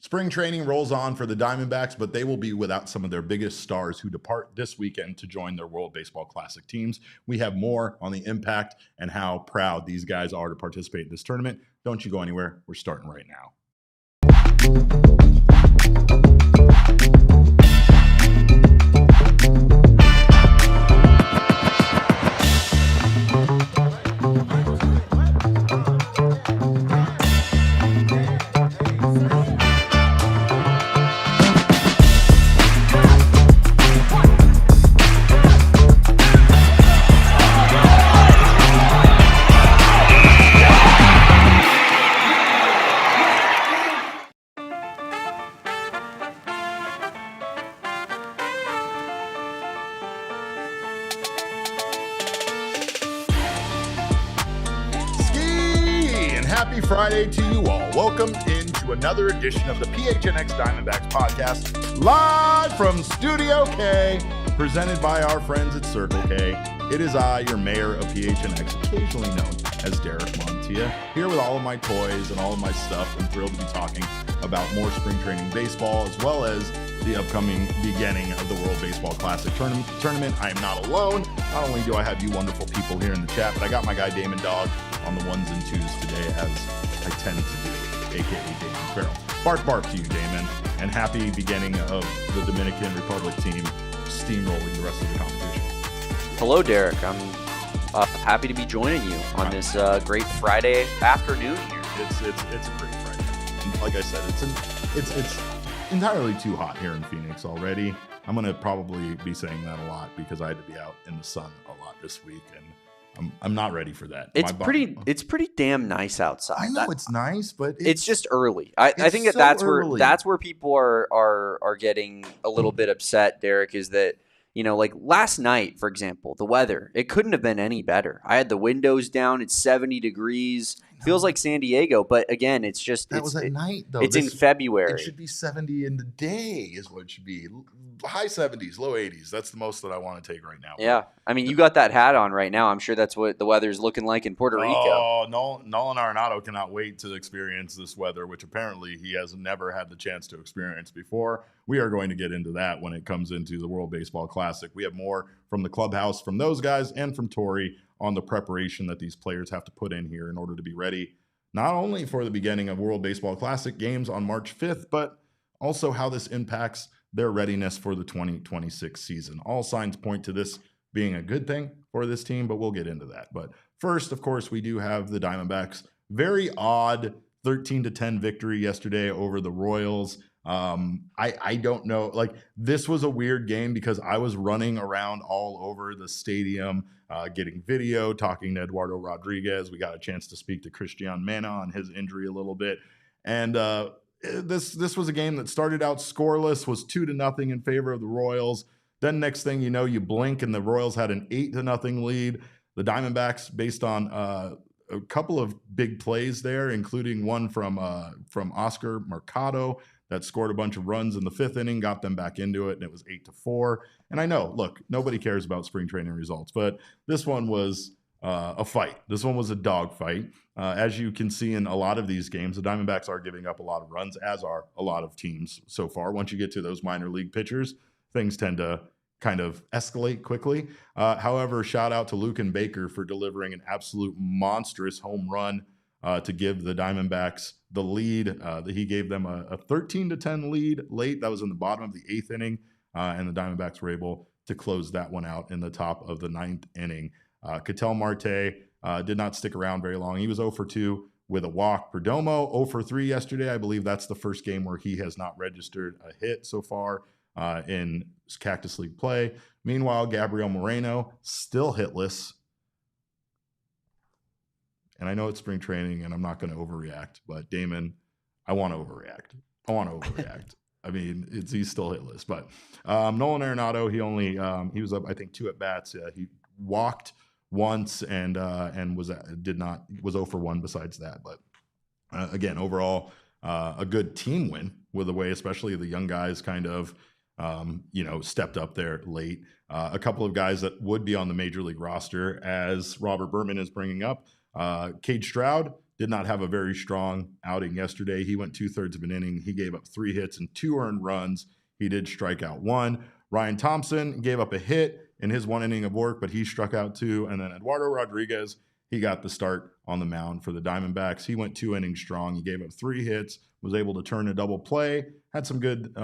Spring training rolls on for the Diamondbacks, but they will be without some of their biggest stars who depart this weekend to join their World Baseball Classic teams. We have more on the impact and how proud these guys are to participate in this tournament. Don't you go anywhere. We're starting right now. Happy Friday to you all. Welcome into another edition of the PHNX Diamondbacks podcast, live from Studio K, presented by our friends at Circle K. It is I, your mayor of PHNX, occasionally known as Derek Montilla, here with all of my toys and all of my stuff. I'm thrilled to be talking about more spring training baseball, as well as the upcoming beginning of the World Baseball Classic tournament. I am not alone. Not only do I have you wonderful people here in the chat, but I got my guy Damon Dog on the ones and twos today, as I tend to do, aka Damon Fairall. Bark to you, Damon, and happy beginning of the Dominican Republic team steamrolling the rest of the competition. Hello, Derek. I'm happy to be joining you on this great Friday afternoon here. It's a great Friday. Like I said, it's entirely too hot here in Phoenix already. I'm gonna probably be saying that a lot because I had to be out in the sun a lot this week, and I'm not ready for that. It's pretty damn nice outside. I know it's nice, but it's just early. I think that's where people are getting a little bit upset, Derek, is that, you know, like last night, for example, the weather, it couldn't have been any better. I had the windows down. It's 70 degrees. Feels like San Diego, but again, it's just was at night though. It's in February. It should be 70 in the day is what it should be. High 70s, low 80s. That's the most that I want to take right now. Yeah, I mean, you got that hat on right now. I'm sure that's what the weather's looking like in Puerto Rico. Oh, Nolan Arenado cannot wait to experience this weather, which apparently he has never had the chance to experience before. We are going to get into that when it comes into the World Baseball Classic. We have more from the clubhouse, from those guys, and from Torey on the preparation that these players have to put in here in order to be ready, not only for the beginning of World Baseball Classic games on March 5th, but also how this impacts their readiness for the 2026 season. All signs point to this being a good thing for this team, but we'll get into that. But first, of course, we do have the Diamondbacks' very odd 13-10 victory yesterday over the Royals. I don't know, like, this was a weird game because I was running around all over the stadium, getting video, talking to Eduardo Rodriguez. We got a chance to speak to Christian Mena on his injury a little bit. And this was a game that started out scoreless, was 2-0 in favor of the Royals. Then next thing you know, you blink and the Royals had an 8-0 lead. The Diamondbacks, based on a couple of big plays there, including one from Oscar Mercado that scored a bunch of runs in the fifth inning, got them back into it, and it was 8-4. And I know, look, nobody cares about spring training results, but this one was a fight. This one was a dog fight. As you can see in a lot of these games, the Diamondbacks are giving up a lot of runs, as are a lot of teams so far. Once you get to those minor league pitchers, things tend to kind of escalate quickly. However, shout out to Luke and Baker for delivering an absolute monstrous home run to give the Diamondbacks the lead. He gave them a 13-10 lead late. That was in the bottom of the eighth inning, and the Diamondbacks were able to close that one out in the top of the ninth inning. Ketel Marte did not stick around very long. He was 0-2 with a walk. Perdomo 0-3 yesterday. I believe that's the first game where he has not registered a hit so far in Cactus League play. Meanwhile, Gabriel Moreno still hitless. And I know it's spring training and I'm not going to overreact, but Damon, I want to overreact. I mean, he's still hitless, but Nolan Arenado, he was up, I think, 2 at bats. He walked once and was 0-1 besides that. But again, overall, a good team win with the way, especially the young guys kind of, stepped up there late. A couple of guys that would be on the major league roster, as Robert Berman is bringing up. Cade Stroud did not have a very strong outing yesterday. He went 2/3 of an inning. He gave up 3 hits and 2 earned runs. He did strike out 1. Ryan Thompson gave up a hit in his 1 inning of work, but he struck out 2. And then Eduardo Rodriguez, he got the start on the mound for the Diamondbacks. He went 2 innings strong. He gave up 3 hits, was able to turn a double play, had some good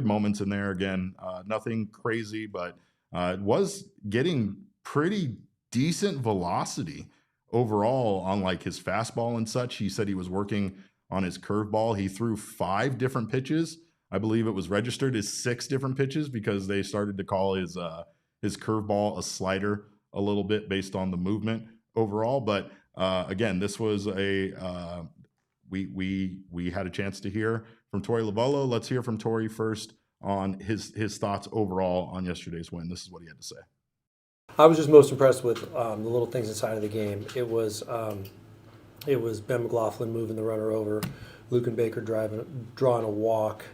moments in there. Again, nothing crazy, but was getting pretty decent velocity overall on like his fastball and such. He said he was working on his curveball. He threw 5 different pitches. I believe it was registered as 6 different pitches because they started to call his curveball a slider a little bit based on the movement overall. But again, this was we had a chance to hear from Torey Lovullo. Let's hear from Torey first on his thoughts overall on yesterday's win. This is what he had to say. I was just most impressed with the little things inside of the game. It was Ben McLaughlin moving the runner over, Luke and Baker drawing a walk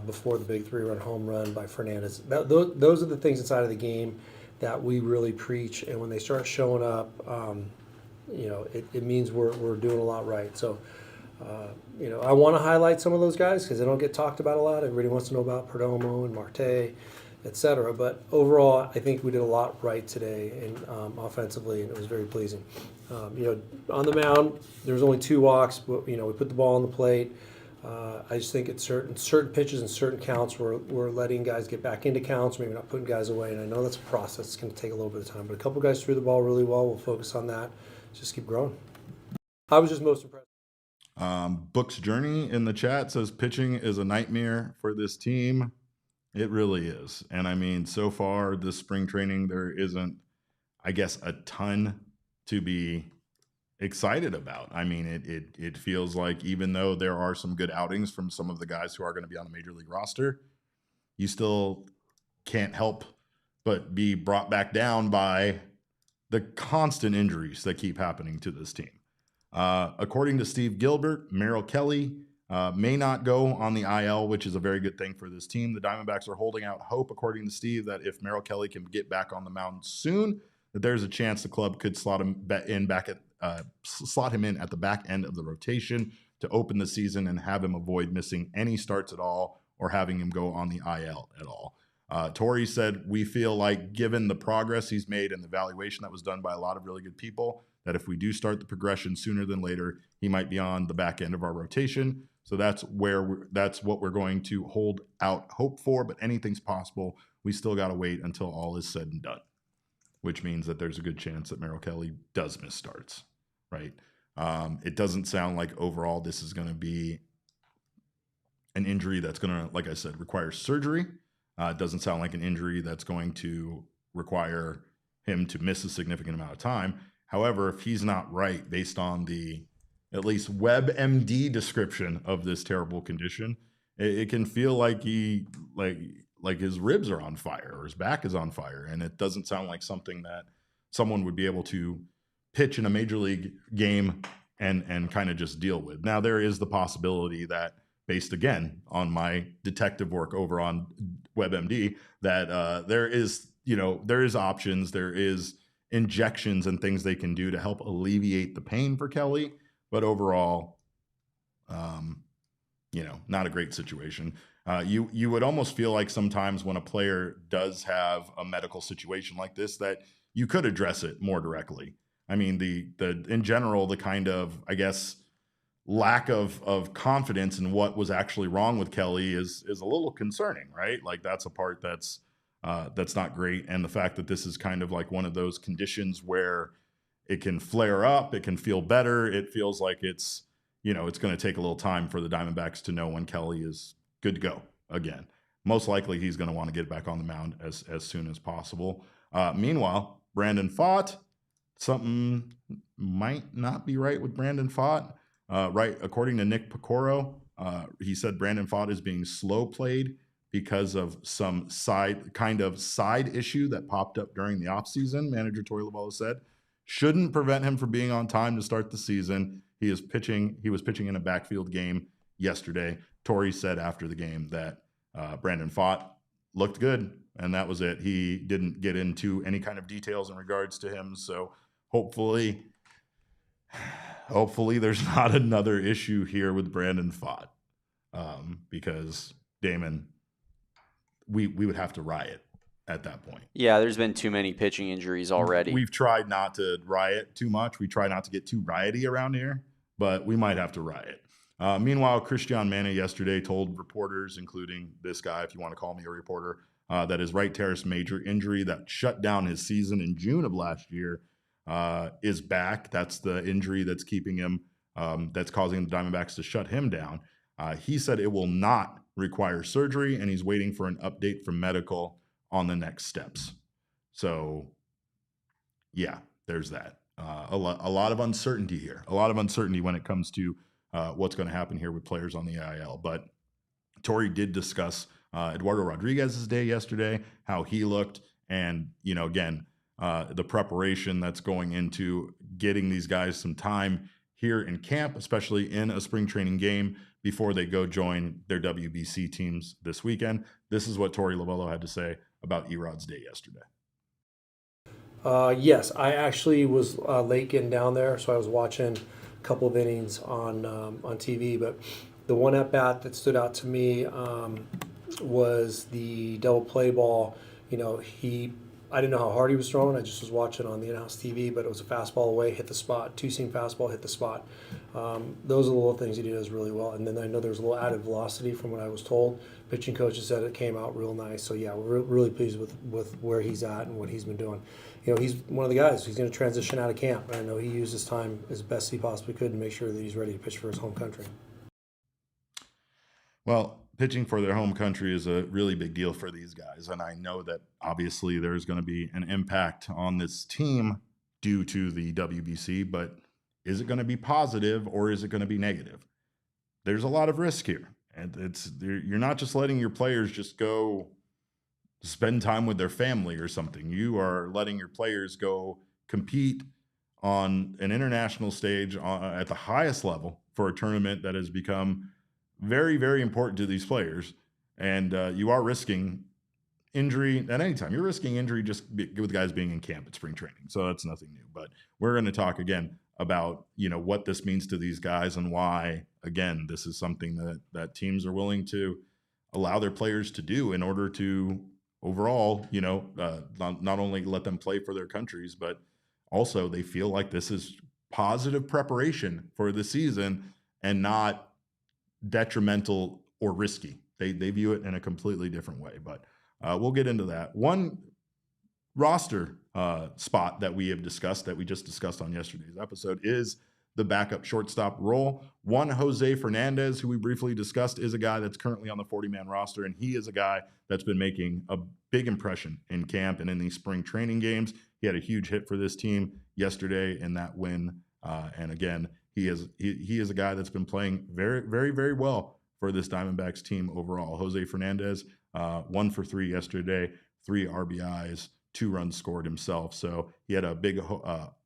before the big 3-run home run by Fernandez. Those are the things inside of the game that we really preach, and when they start showing up, it means we're doing a lot right. So, I want to highlight some of those guys because they don't get talked about a lot. Everybody wants to know about Perdomo and Marte, etc. But overall, I think we did a lot right today and offensively, and it was very pleasing. On the mound, there was only 2 walks, but we put the ball on the plate. I just think at certain pitches and certain counts, we're letting guys get back into counts, maybe not putting guys away. And I know that's a process; it's going to take a little bit of time. But a couple guys threw the ball really well. We'll focus on that. Just keep growing. I was just most impressed. Book's Journey in the chat says pitching is a nightmare for this team. It really is. And I mean, so far this spring training, there isn't, I guess, a ton to be excited about. I mean, it feels like even though there are some good outings from some of the guys who are going to be on the major league roster, you still can't help but be brought back down by the constant injuries that keep happening to this team. According to Steve Gilbert, Merrill Kelly may not go on the IL, which is a very good thing for this team. The Diamondbacks are holding out hope, according to Steve, that if Merrill Kelly can get back on the mound soon, that there's a chance the club could slot him in at the back end of the rotation to open the season and have him avoid missing any starts at all or having him go on the IL at all. Torey said, we feel like given the progress he's made and the evaluation that was done by a lot of really good people, that if we do start the progression sooner than later, he might be on the back end of our rotation. So that's what we're going to hold out hope for, but anything's possible. We still got to wait until all is said and done, which means that there's a good chance that Merrill Kelly does miss starts, right? It doesn't sound like overall this is going to be an injury that's going to, like I said, require surgery. It doesn't sound like an injury that's going to require him to miss a significant amount of time. However, if he's not right based on the at least WebMD description of this terrible condition, it can feel like he like his ribs are on fire or his back is on fire, and it doesn't sound like something that someone would be able to pitch in a major league game and kind of just deal with. Now, there is the possibility that, based again on my detective work over on WebMD, that there is options, there is injections and things they can do to help alleviate the pain for Kelly. But overall, not a great situation. You would almost feel like sometimes when a player does have a medical situation like this, that you could address it more directly. I mean, the in general, the kind of, I guess, lack of confidence in what was actually wrong with Kelly is a little concerning, right? Like that's a part that's not great. And the fact that this is kind of like one of those conditions where it can flare up, it can feel better. It feels like it's going to take a little time for the Diamondbacks to know when Kelly is good to go again. Most likely he's going to want to get back on the mound as soon as possible. Meanwhile, Brandon Pfaadt, something might not be right with Brandon Pfaadt. Right, according to Nick Picoro, he said Brandon Pfaadt is being slow played because of some side issue that popped up during the offseason. Manager Torey Lovullo said shouldn't prevent him from being on time to start the season. He was pitching in a backfield game yesterday. Torey said after the game that Brandon Pfaadt looked good, and that was it. He didn't get into any kind of details in regards to him, so hopefully hopefully there's not another issue here with Brandon Pfaadt, because Damon, we would have to riot at that point. Yeah, there's been too many pitching injuries already. We've tried not to riot too much. We try not to get too rioty around here, but we might have to riot. Meanwhile, Christian Mane yesterday told reporters, including this guy, if you want to call me a reporter, that his right teres major injury that shut down his season in June of last year is back. That's the injury that's keeping him, that's causing the Diamondbacks to shut him down. He said it will not require surgery, and he's waiting for an update from medical on the next steps. So, yeah, there's that. A lot of uncertainty here. A lot of uncertainty when it comes to what's going to happen here with players on the IL. But Torey did discuss Eduardo Rodriguez's day yesterday, how he looked, and, you know, again, the preparation that's going into getting these guys some time here in camp, especially in a spring training game before they go join their WBC teams this weekend. This is what Torey Lovullo had to say about Erod's day yesterday. Yes, I actually was late getting down there, so I was watching a couple of innings on TV. But the one at bat that stood out to me was the double play ball. You know, I didn't know how hard he was throwing. I just was watching on the in-house TV, but it was a fastball away, hit the spot, two-seam fastball, hit the spot. Those are the little things he does really well. And then I know there's a little added velocity from what I was told. Pitching coaches said it came out real nice. So, yeah, we're really pleased with where he's at and what he's been doing. You know, he's one of the guys. He's going to transition out of camp. And I know he used his time as best he possibly could to make sure that he's ready to pitch for his home country. Well, pitching for their home country is a really big deal for these guys. And I know that obviously there's going to be an impact on this team due to the WBC, but is it going to be positive or is it going to be negative? There's a lot of risk here. And you're not just letting your players just go spend time with their family or something. You are letting your players go compete on an international stage at the highest level for a tournament that has become very, very important to these players. And you are risking injury at any time. You're risking injury just with guys being in camp at spring training. So that's nothing new. But we're going to talk again about, you know, what this means to these guys and why, again, this is something that teams are willing to allow their players to do in order to overall, you know, not only let them play for their countries, but also they feel like this is positive preparation for the season and not detrimental or risky. They view it in a completely different way, but we'll get into that. One roster spot that we have discussed, that we just discussed on yesterday's episode, is the backup shortstop role. One, Jose Fernandez, who we briefly discussed, is a guy that's currently on the 40-man roster, and he is a guy that's been making a big impression in camp and in these spring training games. He had a huge hit for this team yesterday in that win, and again, he is a guy that's been playing very, very, very well for this Diamondbacks team overall. Jose Fernandez, 1 for 3 yesterday, 3 RBIs, 2 runs scored himself. So he had a big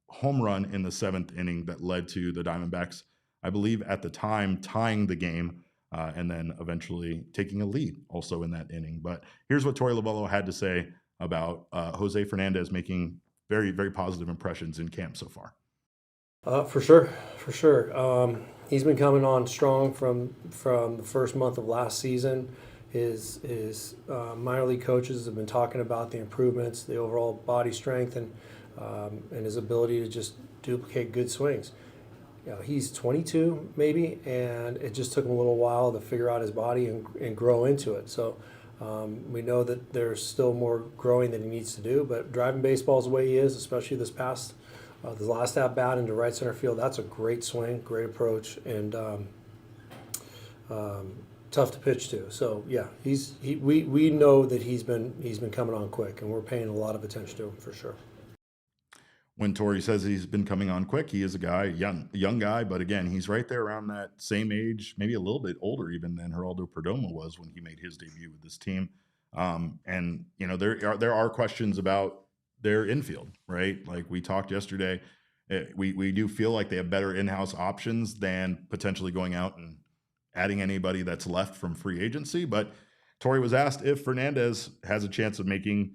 home run in the 7th inning that led to the Diamondbacks, I believe at the time, tying the game and then eventually taking a lead also in that inning. But here's what Torey Lovullo had to say about Jose Fernandez making very, very positive impressions in camp so far. For sure. He's been coming on strong from the first month of last season. His minor league coaches have been talking about the improvements, the overall body strength, and his ability to just duplicate good swings. You know, he's 22 maybe, and it just took him a little while to figure out his body and grow into it. So we know that there's still more growing that he needs to do, but driving baseball is the way he is, especially this last at bat into right center field. That's a great swing, great approach, and tough to pitch to. So yeah, we know that he's been coming on quick, and we're paying a lot of attention to him for sure. When Torey says he's been coming on quick, he is a guy, young guy, but again, he's right there around that same age, maybe a little bit older even than Geraldo Perdomo was when he made his debut with this team. And you know, there are questions about their infield, right? Like we talked yesterday, we do feel like they have better in-house options than potentially going out and adding anybody that's left from free agency. But Torey was asked if Fernandez has a chance of making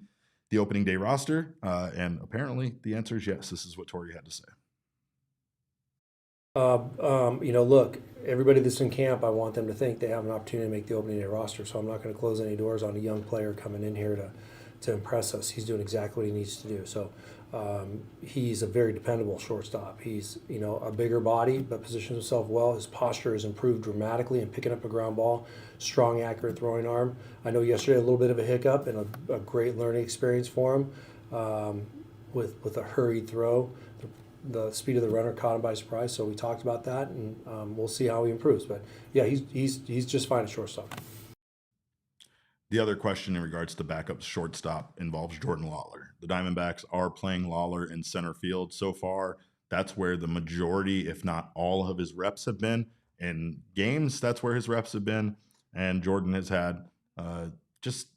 the opening day roster, and apparently the answer is yes. This is what Torey had to say. Look, everybody that's in camp, I want them to think they have an opportunity to make the opening day roster. So I'm not going to close any doors on a young player coming in here to impress us. He's doing exactly what he needs to do. So he's a very dependable shortstop. He's a bigger body, but positions himself well. His posture has improved dramatically in picking up a ground ball. Strong, accurate throwing arm. I know yesterday a little bit of a hiccup and a great learning experience for him with a hurried throw. The speed of the runner caught him by surprise, so we talked about that, and we'll see how he improves. But yeah, he's just fine at shortstop. The other question in regards to backup shortstop involves Jordan Lawler. The Diamondbacks are playing Lawler in center field so far. That's where the majority, if not all, of his reps have been. In games, that's where his reps have been, and Jordan has had just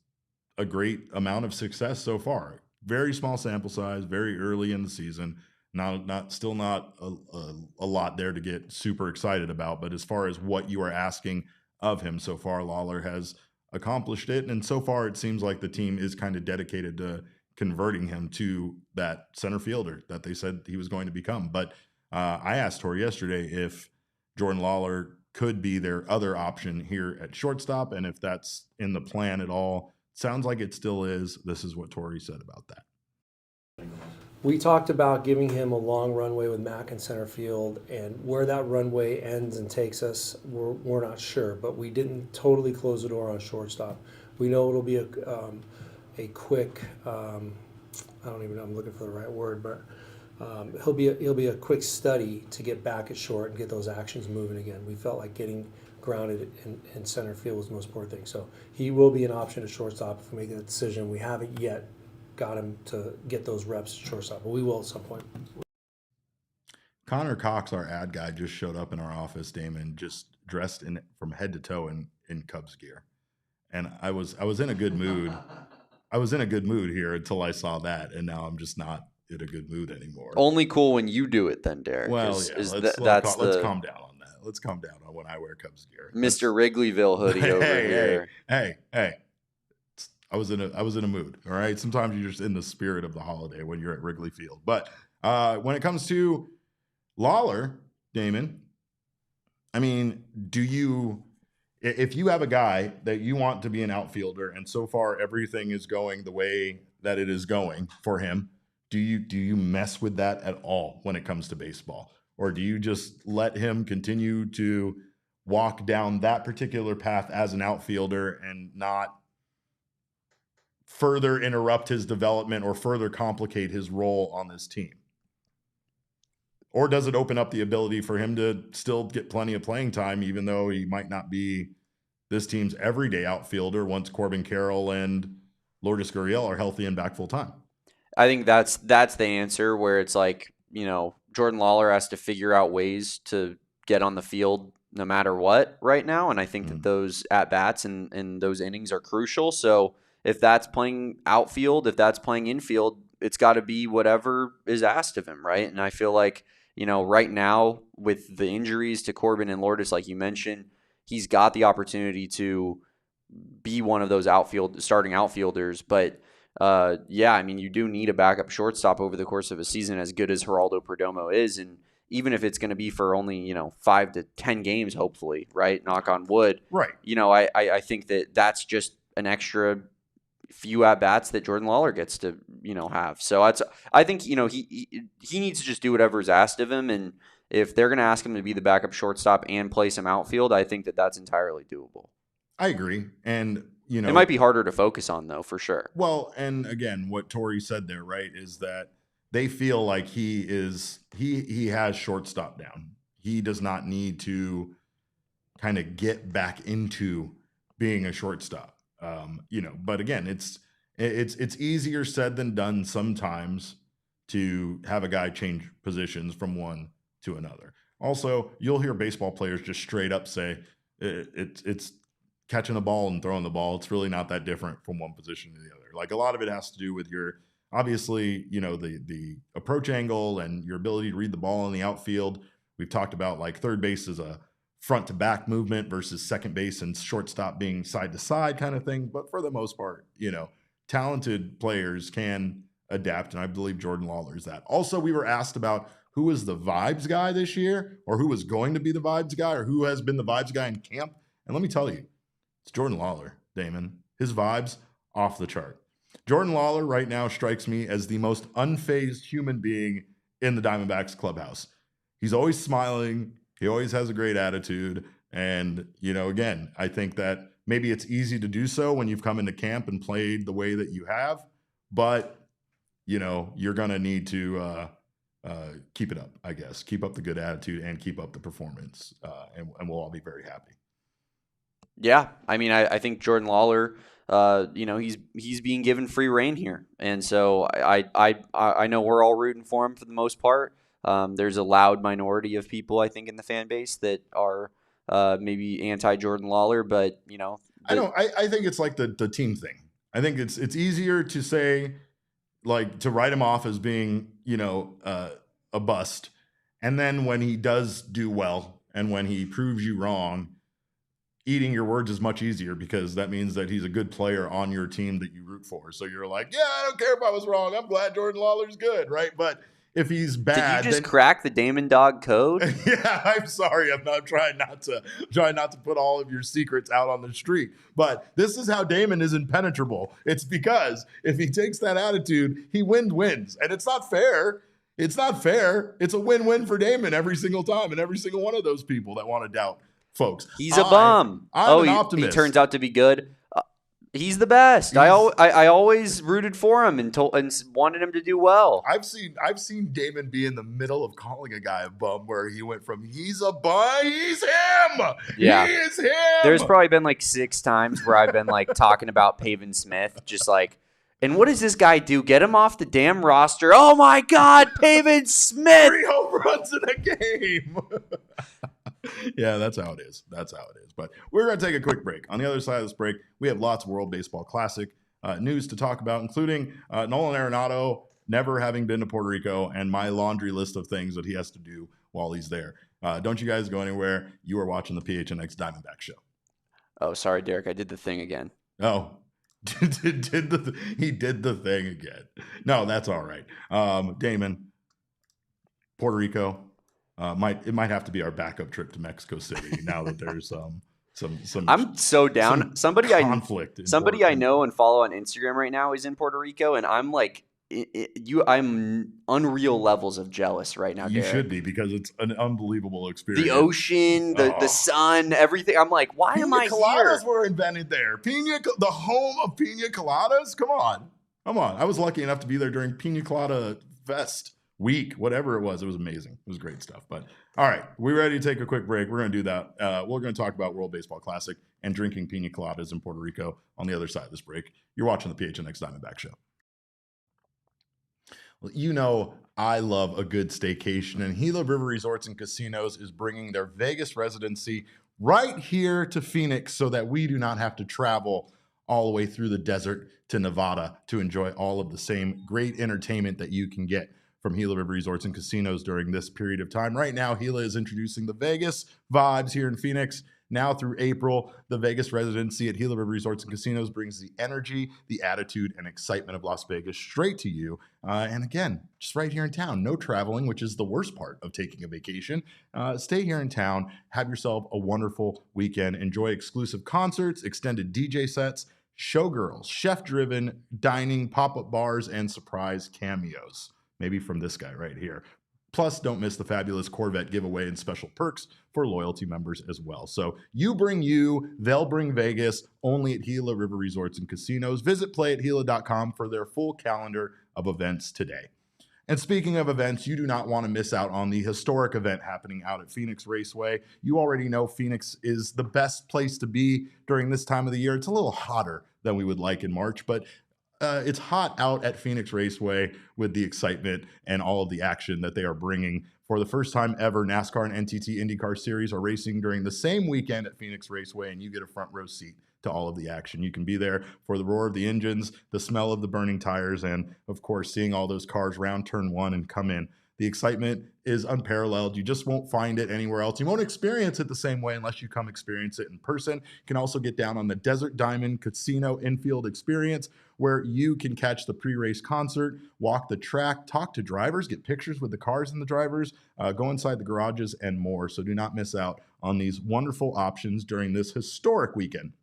a great amount of success so far. Very small sample size, very early in the season. Still not a lot there to get super excited about, but as far as what you are asking of him so far, Lawler has accomplished it, and so far it seems like the team is kind of dedicated to converting him to that center fielder that they said he was going to become. But I asked Torey yesterday if Jordan Lawler could be their other option here at shortstop, and if that's in the plan at all. Sounds like it still is. This is what Torey said about that. We talked about giving him a long runway with Mac in center field, and where that runway ends and takes us, we're not sure. But we didn't totally close the door on shortstop. We know it'll be a quick. I don't even know. I'm looking for the right word, but he'll be a quick study to get back at short and get those actions moving again. We felt like getting grounded in center field was the most important thing. So he will be an option at shortstop if we make that decision. We haven't yet got him to get those reps at shortstop, but we will at some point. Connor Cox, our ad guy, just showed up in our office, Damon, just dressed in from head to toe in Cubs gear. And I was in a good mood. I was in a good mood here until I saw that, and now I'm just not in a good mood anymore. Only cool when you do it then, Derek. Well, let's calm down on that. Let's calm down on when I wear Cubs gear. Mr. Wrigleyville hoodie over here. Hey. I was in a mood. All right. Sometimes you're just in the spirit of the holiday when you're at Wrigley Field. But when it comes to Lawler, Damon, I mean, if you have a guy that you want to be an outfielder, and so far everything is going the way that it is going for him, do you mess with that at all when it comes to baseball? Or do you just let him continue to walk down that particular path as an outfielder and not further interrupt his development or further complicate his role on this team? Or does it open up the ability for him to still get plenty of playing time, even though he might not be this team's everyday outfielder once Corbin Carroll and Lourdes Gurriel are healthy and back full time? I think that's the answer, where it's like, Jordan Lawler has to figure out ways to get on the field no matter what right now. And I think that those at-bats and those innings are crucial. So if that's playing outfield, if that's playing infield, it's got to be whatever is asked of him, right? And I feel like, right now with the injuries to Corbin and Lourdes, like you mentioned, he's got the opportunity to be one of those starting outfielders. But you do need a backup shortstop over the course of a season, as good as Geraldo Perdomo is. And even if it's going to be for only, 5 to 10 games, hopefully, right? Knock on wood. Right. I think that's just an extra few at-bats that Jordan Lawler gets to, have. So I think, he needs to just do whatever is asked of him. And if they're going to ask him to be the backup shortstop and play some outfield, I think that that's entirely doable. I agree. And, it might be harder to focus on, though, for sure. Well, and again, what Torey said there, right, is that they feel like he has shortstop down. He does not need to kind of get back into being a shortstop. But again, it's easier said than done sometimes to have a guy change positions from one to another. Also, you'll hear baseball players just straight up say it's catching the ball and throwing the ball. It's really not that different from one position to the other. Like, a lot of it has to do with your, obviously, the approach angle and your ability to read the ball in the outfield. We've talked about like third base is a front to back movement versus second base and shortstop being side to side kind of thing. But for the most part, talented players can adapt. And I believe Jordan Lawler is that. Also, we were asked about who was the vibes guy this year, or who was going to be the vibes guy, or who has been the vibes guy in camp. And let me tell you, it's Jordan Lawler, Damon. His vibes off the chart. Jordan Lawler right now strikes me as the most unfazed human being in the Diamondbacks clubhouse. He's always smiling. He always has a great attitude. And, again, I think that maybe it's easy to do so when you've come into camp and played the way that you have. But, you're going to need to keep it up, I guess. Keep up the good attitude and keep up the performance. And we'll all be very happy. Yeah. I mean, I think Jordan Lawler, he's being given free reign here. And so I know we're all rooting for him for the most part. There's a loud minority of people, I think, in the fan base that are maybe anti-Jordan Lawler, but, I think it's like the team thing. I think it's easier to say, like, to write him off as being, a bust. And then when he does do well and when he proves you wrong, eating your words is much easier because that means that he's a good player on your team that you root for. So you're like, yeah, I don't care if I was wrong. I'm glad Jordan Lawler's good, right? But if he's bad, did you just crack the Damon dog code? Yeah, I'm sorry. I'm trying not to put all of your secrets out on the street. But this is how Damon is impenetrable. It's because if he takes that attitude, he wins. And it's not fair. It's not fair. It's a win-win for Damon every single time and every single one of those people that want to doubt folks. He's a bum. I'm an optimist. He turns out to be good. He's the best. I always rooted for him and wanted him to do well. I've seen Damon be in the middle of calling a guy a bum, where he went from he's a bum, he's him. Yeah, he is him. There's probably been like 6 times where I've been like talking about Pavin Smith, just like, and what does this guy do? Get him off the damn roster. Oh my God, Pavin Smith! 3 home runs in a game. Yeah, that's how it is. But we're going to take a quick break. On the other side of this break, we have lots of World Baseball Classic news to talk about, including Nolan Arenado never having been to Puerto Rico and my laundry list of things that he has to do while he's there. Don't you guys go anywhere. You are watching the PHNX Diamondback show. Oh, sorry, Derek. I did the thing again. Oh, he did the thing again. No, that's all right. Damon, Puerto Rico. It might have to be our backup trip to Mexico City now that there's some. I'm so down. Somebody I know and follow on Instagram right now is in Puerto Rico, and I'm like, I'm unreal levels of jealous right now. You Derek. should be, because it's an unbelievable experience. The ocean, the sun, everything. I'm like, why am I here? Pina coladas were invented there. The home of pina coladas. Come on. I was lucky enough to be there during Pina Colada Fest week, whatever it was. It was amazing. It was great stuff. But all right, we ready to take a quick break? We're going to do that. We're going to talk about World Baseball Classic and drinking pina coladas in Puerto Rico on the other side of this break. You're watching the PHNX Diamondback show. Well, I love a good staycation, and Gila River Resorts and Casinos is bringing their Vegas residency right here to Phoenix so that we do not have to travel all the way through the desert to Nevada to enjoy all of the same great entertainment that you can get from Gila River Resorts and Casinos during this period of time. Right now, Gila is introducing the Vegas vibes here in Phoenix. Now through April, the Vegas residency at Gila River Resorts and Casinos brings the energy, the attitude, and excitement of Las Vegas straight to you. And again, just right here in town. No traveling, which is the worst part of taking a vacation. Stay here in town. Have yourself a wonderful weekend. Enjoy exclusive concerts, extended DJ sets, showgirls, chef-driven dining, pop-up bars, and surprise cameos. Maybe from this guy right here. Plus, don't miss the fabulous Corvette giveaway and special perks for loyalty members as well. So you bring you, they'll bring Vegas, only at Gila River Resorts and Casinos. Visit playatgila.com for their full calendar of events today. And speaking of events, you do not want to miss out on the historic event happening out at Phoenix Raceway. You already know Phoenix is the best place to be during this time of the year. It's a little hotter than we would like in March, but it's hot out at Phoenix Raceway with the excitement and all of the action that they are bringing. For the first time ever, NASCAR and NTT IndyCar Series are racing during the same weekend at Phoenix Raceway, and you get a front row seat to all of the action. You can be there for the roar of the engines, the smell of the burning tires, and, of course, seeing all those cars round turn 1 and come in The excitement is unparalleled. You just won't find it anywhere else. You won't experience it the same way unless you come experience it in person. You can also get down on the Desert Diamond Casino infield experience, where you can catch the pre-race concert, walk the track, talk to drivers, get pictures with the cars and the drivers, go inside the garages, and more. So do not miss out on these wonderful options during this historic weekend.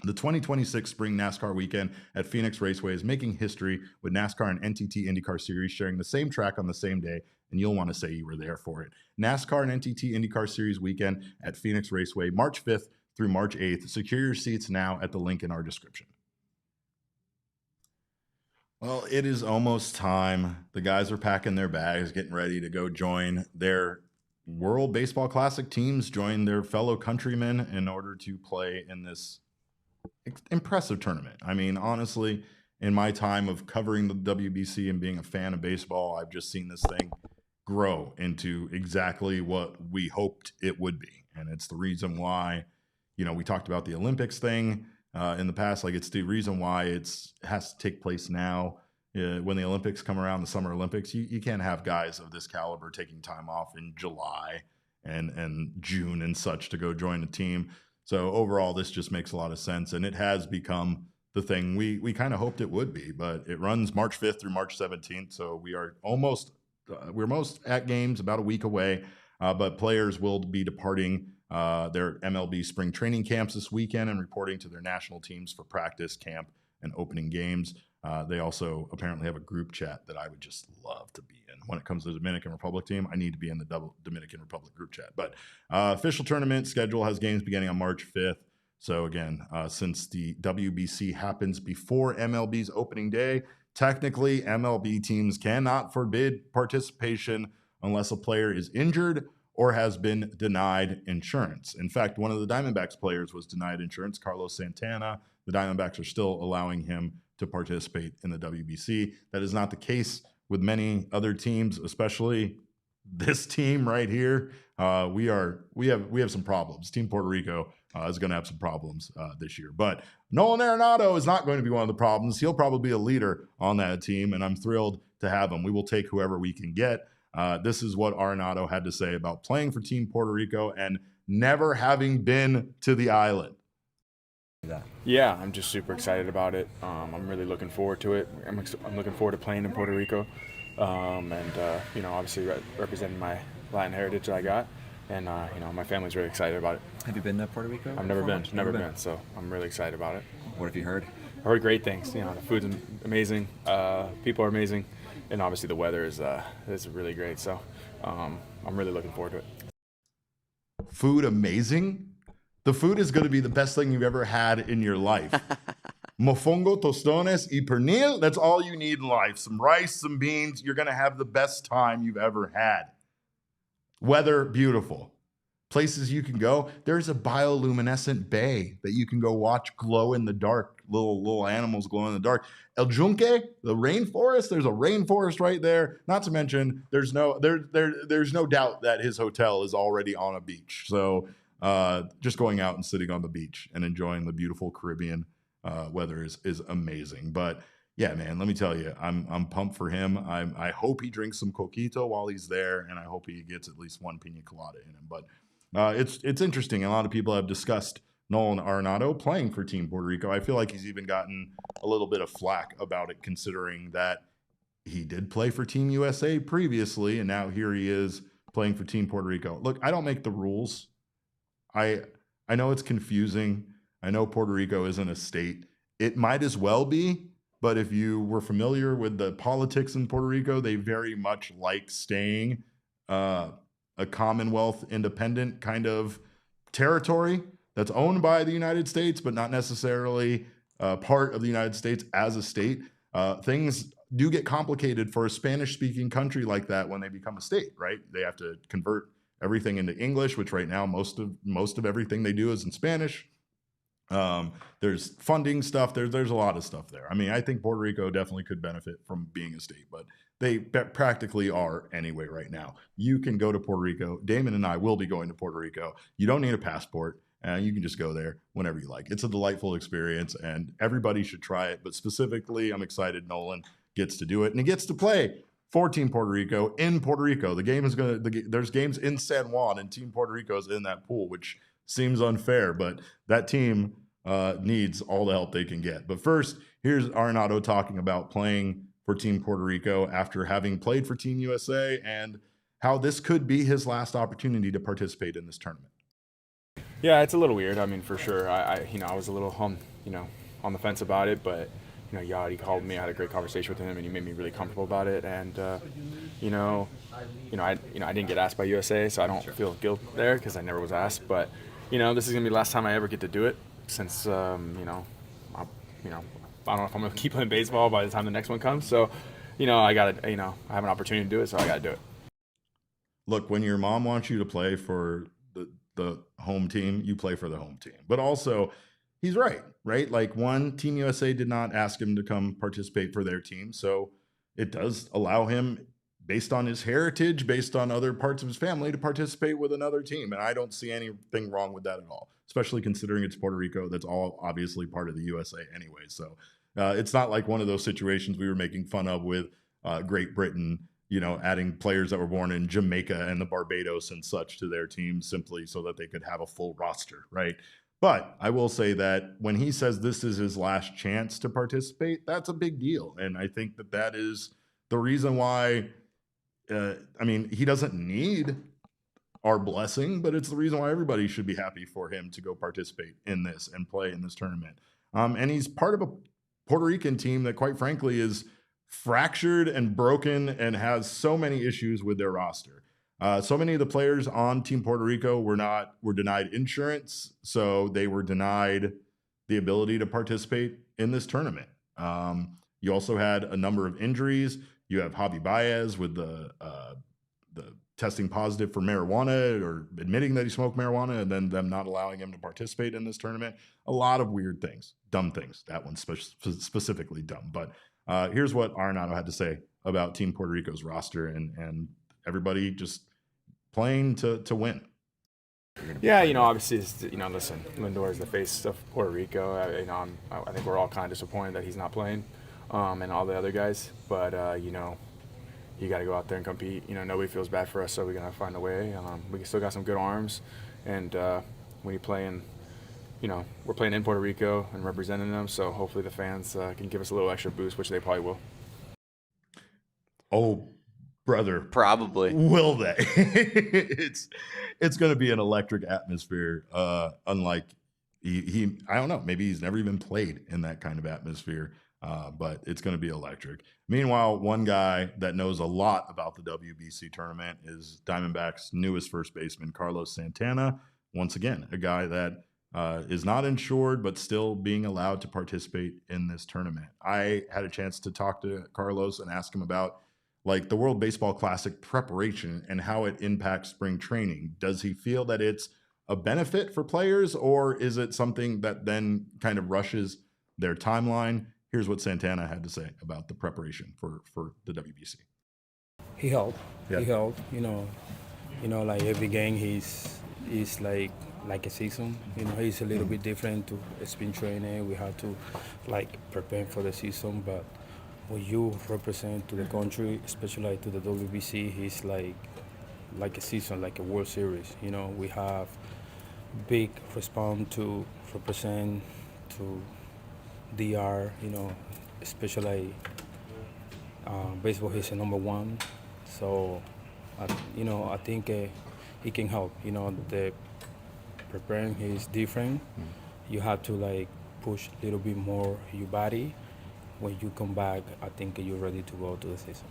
The 2026 Spring NASCAR Weekend at Phoenix Raceway is making history with NASCAR and NTT IndyCar Series sharing the same track on the same day, and you'll want to say you were there for it. NASCAR and NTT IndyCar Series Weekend at Phoenix Raceway, March 5th through March 8th. Secure your seats now at the link in our description. Well, it is almost time. The guys are packing their bags, getting ready to go join their World Baseball Classic teams, join their fellow countrymen in order to play in this impressive tournament. I mean, honestly, in my time of covering the WBC and being a fan of baseball, I've just seen this thing grow into exactly what we hoped it would be. And it's the reason why, you know, we talked about the Olympics thing in the past. Like, it's the reason why it has to take place now. When the Olympics come around, the Summer Olympics, you can't have guys of this caliber taking time off in July and June and such to go join a team. So overall, this just makes a lot of sense, and it has become the thing we kind of hoped it would be. But it runs March 5th through March 17th, so we are almost at games, about a week away. But players will be departing their MLB spring training camps this weekend and reporting to their national teams for practice, camp, and opening games. They also apparently have a group chat that I would just love to be in. When it comes to the Dominican Republic team, I need to be in the Dominican Republic group chat. But official tournament schedule has games beginning on March 5th. So again, since the WBC happens before MLB's opening day, technically MLB teams cannot forbid participation unless a player is injured or has been denied insurance. In fact, one of the Diamondbacks players was denied insurance, Carlos Santana. The Diamondbacks are still allowing him to participate in the WBC. That is not the case with many other teams, especially this team right here. We have some problems. Team Puerto Rico is going to have some problems this year. But Nolan Arenado is not going to be one of the problems. He'll probably be a leader on that team, and I'm thrilled to have him. We will take whoever we can get. This is what Arenado had to say about playing for Team Puerto Rico and never having been to the island. Yeah, I'm just super excited about it. I'm really looking forward to it. I'm looking forward to playing in Puerto Rico, and obviously representing my Latin heritage that I got, and my family's really excited about it. Have you been to Puerto Rico? I've never been, so I'm really excited about it. What have you heard? I heard great things. The food's amazing, people are amazing, and obviously the weather is really great. So I'm really looking forward to it. Food amazing? The food is going to be the best thing you've ever had in your life. Mofongo, tostones, y pernil. That's all you need in life. Some rice, some beans. You're going to have the best time you've ever had. Weather, beautiful. Places you can go. There's a bioluminescent bay that you can go watch glow in the dark. Little animals glow in the dark. El Yunque, the rainforest. There's a rainforest right there. Not to mention, there's no doubt that his hotel is already on a beach. So just going out and sitting on the beach and enjoying the beautiful Caribbean weather is amazing. But yeah, man, let me tell you, I'm pumped for him. I hope he drinks some coquito while he's there, and I hope he gets at least one pina colada in him. But it's interesting. A lot of people have discussed Nolan Arenado playing for Team Puerto Rico. I feel like he's even gotten a little bit of flack about it, considering that he did play for Team USA previously, and now here he is playing for Team Puerto Rico. Look, I don't make the rules. I know it's confusing. I know Puerto Rico isn't a state. It might as well be, but if you were familiar with the politics in Puerto Rico, they very much like staying a Commonwealth independent kind of territory that's owned by the United States, but not necessarily part of the United States as a state. Things do get complicated for a Spanish-speaking country like that when they become a state, right? They have to convert everything into English, which right now most of everything they do is in Spanish. There's funding stuff. There's a lot of stuff there. I mean, I think Puerto Rico definitely could benefit from being a state, but they practically are anyway right now. You can go to Puerto Rico. Damon and I will be going to Puerto Rico. You don't need a passport. You can just go there whenever you like. It's a delightful experience, and everybody should try it. But specifically, I'm excited Nolan gets to do it, and he gets to play for Team Puerto Rico in Puerto Rico. The game is there's games in San Juan, and Team Puerto Rico is in that pool, which seems unfair, but that team needs all the help they can get. But first, here's Arenado talking about playing for Team Puerto Rico after having played for Team USA and how this could be his last opportunity to participate in this tournament. Yeah, it's a little weird. I mean, for sure, I was a little on the fence about it, but Yadi called me. I had a great conversation with him, and he made me really comfortable about it. And I didn't get asked by USA, so I don't feel guilt there because I never was asked. But this is gonna be the last time I ever get to do it since I don't know if I'm gonna keep playing baseball by the time the next one comes. So I gotta I have an opportunity to do it, so I gotta do it. Look, when your mom wants you to play for the home team, you play for the home team. But also, he's right? Like, one, Team USA did not ask him to come participate for their team. So it does allow him, based on his heritage, based on other parts of his family, to participate with another team. And I don't see anything wrong with that at all, especially considering it's Puerto Rico. That's all obviously part of the USA anyway. So it's not like one of those situations we were making fun of with Great Britain, adding players that were born in Jamaica and the Barbados and such to their team simply so that they could have a full roster, right? But I will say that when he says this is his last chance to participate, that's a big deal. And I think that is the reason why, he doesn't need our blessing, but it's the reason why everybody should be happy for him to go participate in this and play in this tournament. And he's part of a Puerto Rican team that, quite frankly, is fractured and broken and has so many issues with their roster. So many of the players on Team Puerto Rico were denied insurance, so they were denied the ability to participate in this tournament. You also had a number of injuries. You have Javi Baez with the testing positive for marijuana or admitting that he smoked marijuana and then them not allowing him to participate in this tournament. A lot of weird things, dumb things. That one's specifically dumb. But here's what Arenado had to say about Team Puerto Rico's roster and everybody just playing to win. Yeah, obviously, listen, Lindor is the face of Puerto Rico. I think we're all kind of disappointed that he's not playing, and all the other guys. But you got to go out there and compete. Nobody feels bad for us, so we're gonna find a way. We still got some good arms, and when you play in, we're playing in Puerto Rico and representing them. So hopefully the fans can give us a little extra boost, which they probably will. Oh, brother, probably will they? It's going to be an electric atmosphere. Unlike he, I don't know, maybe he's never even played in that kind of atmosphere. But it's going to be electric. Meanwhile, one guy that knows a lot about the WBC tournament is Diamondbacks' newest first baseman, Carlos Santana. Once again, a guy that is not insured, but still being allowed to participate in this tournament. I had a chance to talk to Carlos and ask him about the World Baseball Classic preparation and how it impacts spring training. Does he feel that it's a benefit for players, or is it something that then kind of rushes their timeline? Here's what Santana had to say about the preparation for the WBC. He helped. Yeah. He helped. Like every game, he's like a season. He's a little bit different to spring training. We have to prepare for the season. But when you represent to the country, especially to the WBC, he's like a season, like a World Series. We have big response to represent to DR, especially baseball is a number one. So, I think he can help. The preparing is different. You have to push a little bit more your body. When you come back, I think you're ready to go to the season.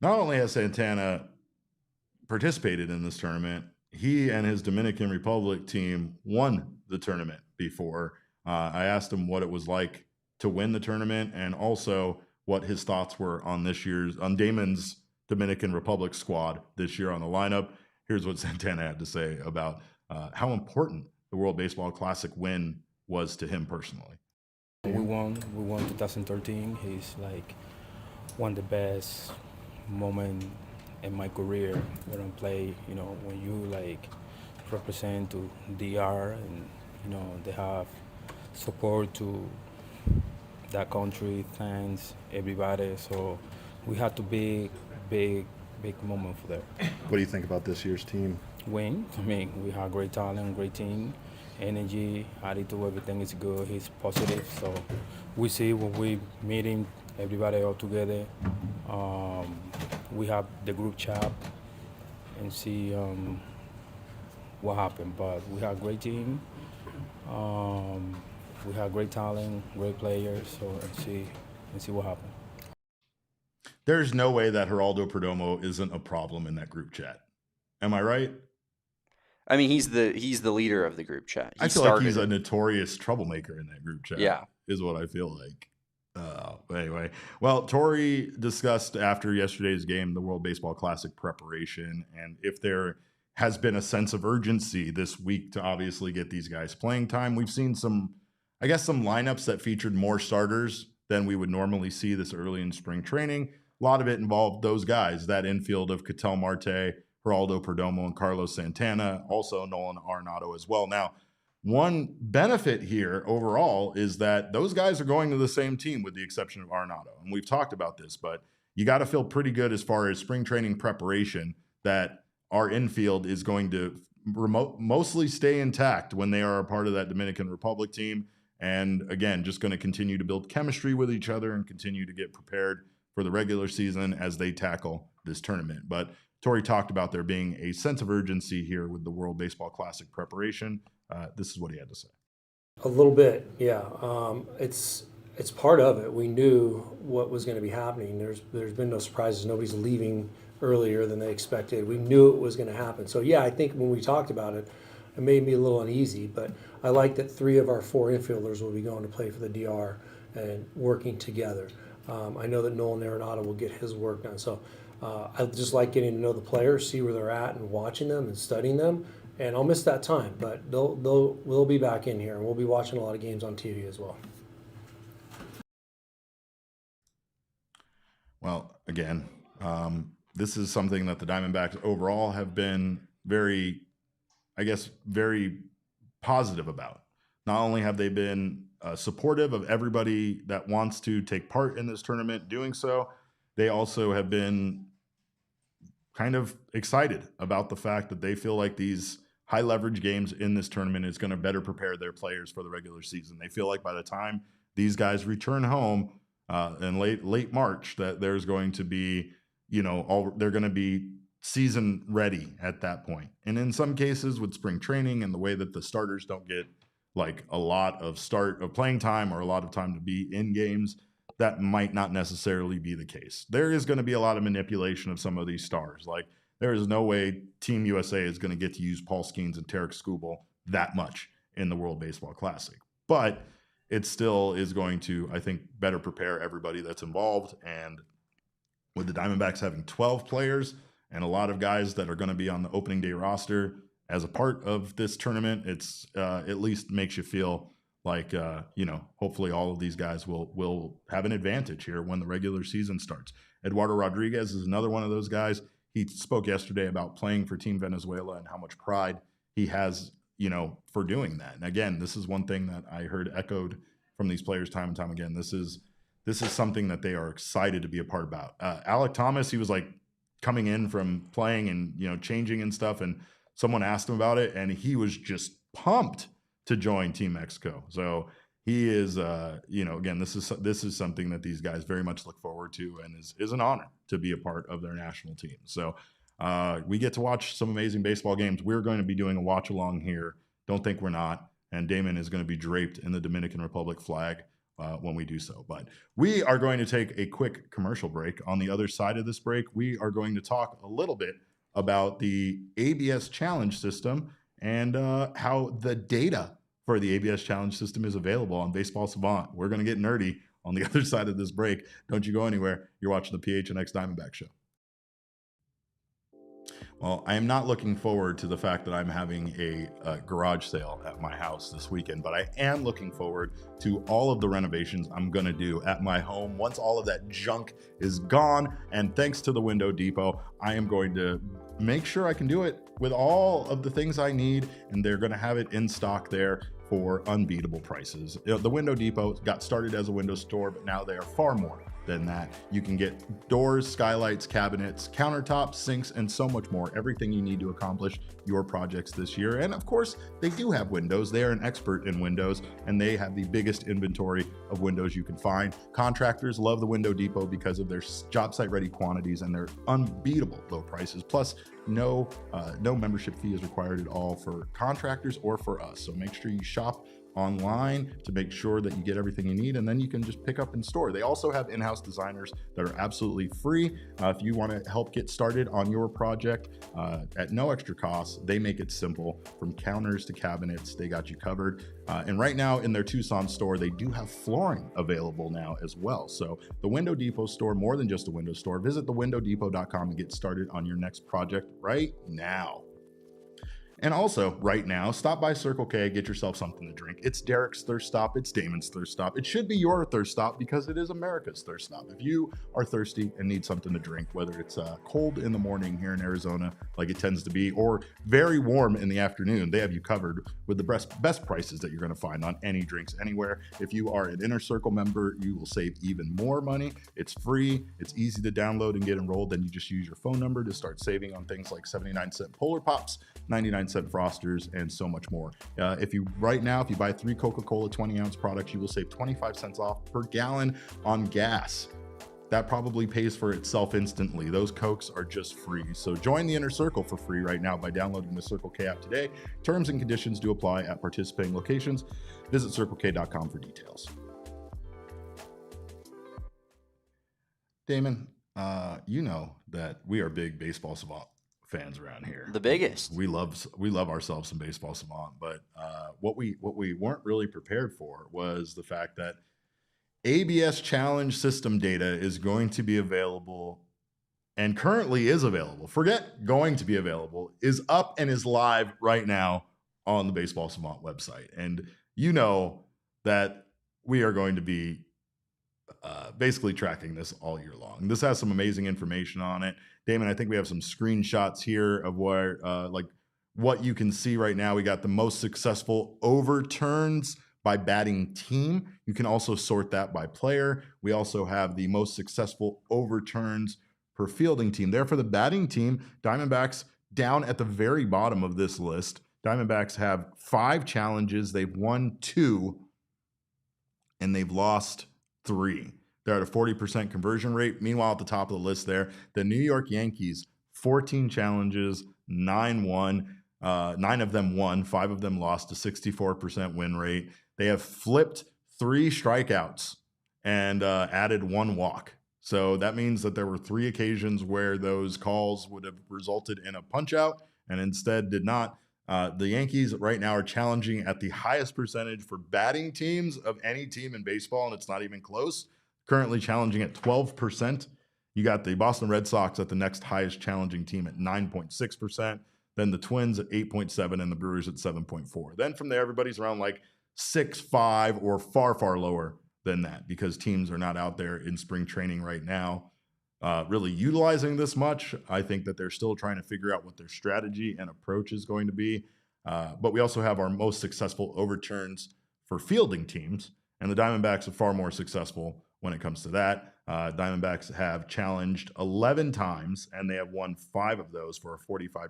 Not only has Santana participated in this tournament, he and his Dominican Republic team won the tournament before. I asked him what it was like to win the tournament and also what his thoughts were on Damon's Dominican Republic squad this year on the lineup. Here's what Santana had to say about how important the World Baseball Classic win was to him personally. We won 2013. He's one of the best moments in my career when I play. When you represent to DR and they have support to that country, fans, everybody. So we had to big moment for them. What do you think about this year's team? Win. I mean, we have great talent, great team, energy, attitude, everything is good. He's positive. So we see when we meeting everybody all together. We have the group chat and see what happened. But we have great team. We have great talent, great players. So and see what happens. There's no way that Geraldo Perdomo isn't a problem in that group chat. Am I right? I mean, he's the leader of the group chat. I feel like he's a notorious troublemaker in that group chat. Yeah, is what I feel like. But anyway, well, Torey discussed after yesterday's game the World Baseball Classic preparation, and if there has been a sense of urgency this week to obviously get these guys playing time. We've seen some lineups that featured more starters than we would normally see this early in spring training. A lot of it involved those guys, that infield of Ketel Marte, Geraldo Perdomo, and Carlos Santana, also Nolan Arenado as well. Now, one benefit here overall is that those guys are going to the same team with the exception of Arenado. And we've talked about this, but you got to feel pretty good as far as spring training preparation that our infield is going to mostly stay intact when they are a part of that Dominican Republic team. And again, just going to continue to build chemistry with each other and continue to get prepared for the regular season as they tackle this tournament. But Torey talked about there being a sense of urgency here with the World Baseball Classic preparation. This is what he had to say. A little bit, yeah. It's part of it. We knew what was going to be happening. There's been no surprises. Nobody's leaving earlier than they expected. We knew it was going to happen. So yeah, I think when we talked about it, it made me a little uneasy. But I like that 3 of our 4 infielders will be going to play for the DR and working together. I know that Nolan Arenado will get his work done. So I just like getting to know the players, see where they're at, and watching them and studying them. And I'll miss that time, but we'll be back in here, and we'll be watching a lot of games on TV as well. Well, again, this is something that the Diamondbacks overall have been very positive about. Not only have they been supportive of everybody that wants to take part in this tournament doing so, they also have been kind of excited about the fact that they feel like these high leverage games in this tournament is going to better prepare their players for the regular season. They feel like by the time these guys return home in late March, that there's going to be, they're going to be season ready at that point. And in some cases with spring training and the way that the starters don't get like a lot of playing time or a lot of time to be in games, that might not necessarily be the case. There is going to be a lot of manipulation of some of these stars. Like there is no way Team USA is going to get to use Paul Skeens and Tarek Skubal that much in the World Baseball Classic. But it still is going to, I think, better prepare everybody that's involved. And with the Diamondbacks having 12 players and a lot of guys that are going to be on the opening day roster as a part of this tournament, it's at least makes you feel like, hopefully all of these guys will have an advantage here when the regular season starts. Eduardo Rodriguez is another one of those guys. He spoke yesterday about playing for Team Venezuela and how much pride he has, for doing that. And again, this is one thing that I heard echoed from these players time and time again. This is something that they are excited to be a part about. Alek Thomas, he was like coming in from playing and, changing and stuff. And someone asked him about it and he was just pumped to join Team Mexico. So he is, again, this is something that these guys very much look forward to and is an honor to be a part of their national team. So we get to watch some amazing baseball games. We're going to be doing a watch along here. Don't think we're not. And Damon is going to be draped in the Dominican Republic flag when we do so. But we are going to take a quick commercial break. On the other side of this break, we are going to talk a little bit about the ABS challenge system and how the data for the ABS challenge system is available on Baseball Savant. We're going to get nerdy on the other side of this break. Don't you go anywhere. You're watching the PHNX Diamondback Show. Well, I am not looking forward to the fact that I'm having a garage sale at my house this weekend, but I am looking forward to all of the renovations I'm going to do at my home once all of that junk is gone. And thanks to the Window Depot, I am going to make sure I can do it with all of the things I need, and they're going to have it in stock there for unbeatable prices. The Window Depot got started as a window store, but now they are far more than that. You can get doors, skylights, cabinets, countertops, sinks, and so much more. Everything you need to accomplish your projects this year. And of course, they do have windows. They are an expert in windows, and they have the biggest inventory of windows you can find. Contractors love the Window Depot because of their job site ready quantities and their unbeatable low prices. Plus, no membership fee is required at all for contractors or for us. So make sure you shop online to make sure that you get everything you need, and then you can just pick up in store. They also have in-house designers that are absolutely free. If you want to help get started on your project at no extra cost, they make it simple. From counters to cabinets, they got you covered. And right now in their Tucson store, they do have flooring available now as well. So the Window Depot store, more than just a window store. Visit thewindowdepot.com and get started on your next project right now. And also, right now, stop by Circle K, get yourself something to drink. It's Derek's Thirst Stop. It's Damon's Thirst Stop. It should be your Thirst Stop because it is America's Thirst Stop. If you are thirsty and need something to drink, whether it's cold in the morning here in Arizona, like it tends to be, or very warm in the afternoon, they have you covered with the best prices that you're going to find on any drinks anywhere. If you are an Inner Circle member, you will save even more money. It's free. It's easy to download and get enrolled. Then you just use your phone number to start saving on things like 79-cent Polar Pops, 99-cent Frosters, and so much more. If you buy 3 Coca-Cola 20-ounce products, you will save 25 cents off per gallon on gas. That probably pays for itself instantly. Those Cokes are just free. So join the Inner Circle for free right now by downloading the Circle K app today. Terms and conditions do apply at participating locations. Visit CircleK.com for details. Damon, you know that we are big Baseball Savant fans around here. The biggest. We love ourselves some Baseball Savant, but what we weren't really prepared for was the fact that ABS challenge system data is going to be available, and currently is available. Forget going to be available, is up and is live right now on the Baseball Savant website. And you know that we are going to be basically tracking this all year long. This has some amazing information on it. Damon, I think we have some screenshots here of where, what you can see right now. We got the most successful overturns by batting team. You can also sort that by player. We also have the most successful overturns per fielding team. There for the batting team, Diamondbacks down at the very bottom of this list. Diamondbacks have 5 challenges. They've won 2, and they've lost 3. They're at a 40% conversion rate. Meanwhile, at the top of the list there, the New York Yankees, 14 challenges, 9 won. 9 of them won, 5 of them lost, a 64% win rate. They have flipped 3 strikeouts and added 1 walk. So that means that there were 3 occasions where those calls would have resulted in a punch out and instead did not. The Yankees right now are challenging at the highest percentage for batting teams of any team in baseball, and it's not even close. Currently challenging at 12%. You got the Boston Red Sox at the next highest challenging team at 9.6%. Then the Twins at 8.7% and the Brewers at 7.4%. Then from there, everybody's around like 6, 5, or far, far lower than that because teams are not out there in spring training right now really utilizing this much. I think that they're still trying to figure out what their strategy and approach is going to be. But we also have our most successful overturns for fielding teams, and the Diamondbacks are far more successful when it comes to that. Diamondbacks have challenged 11 times, and they have won 5 of those for a 45%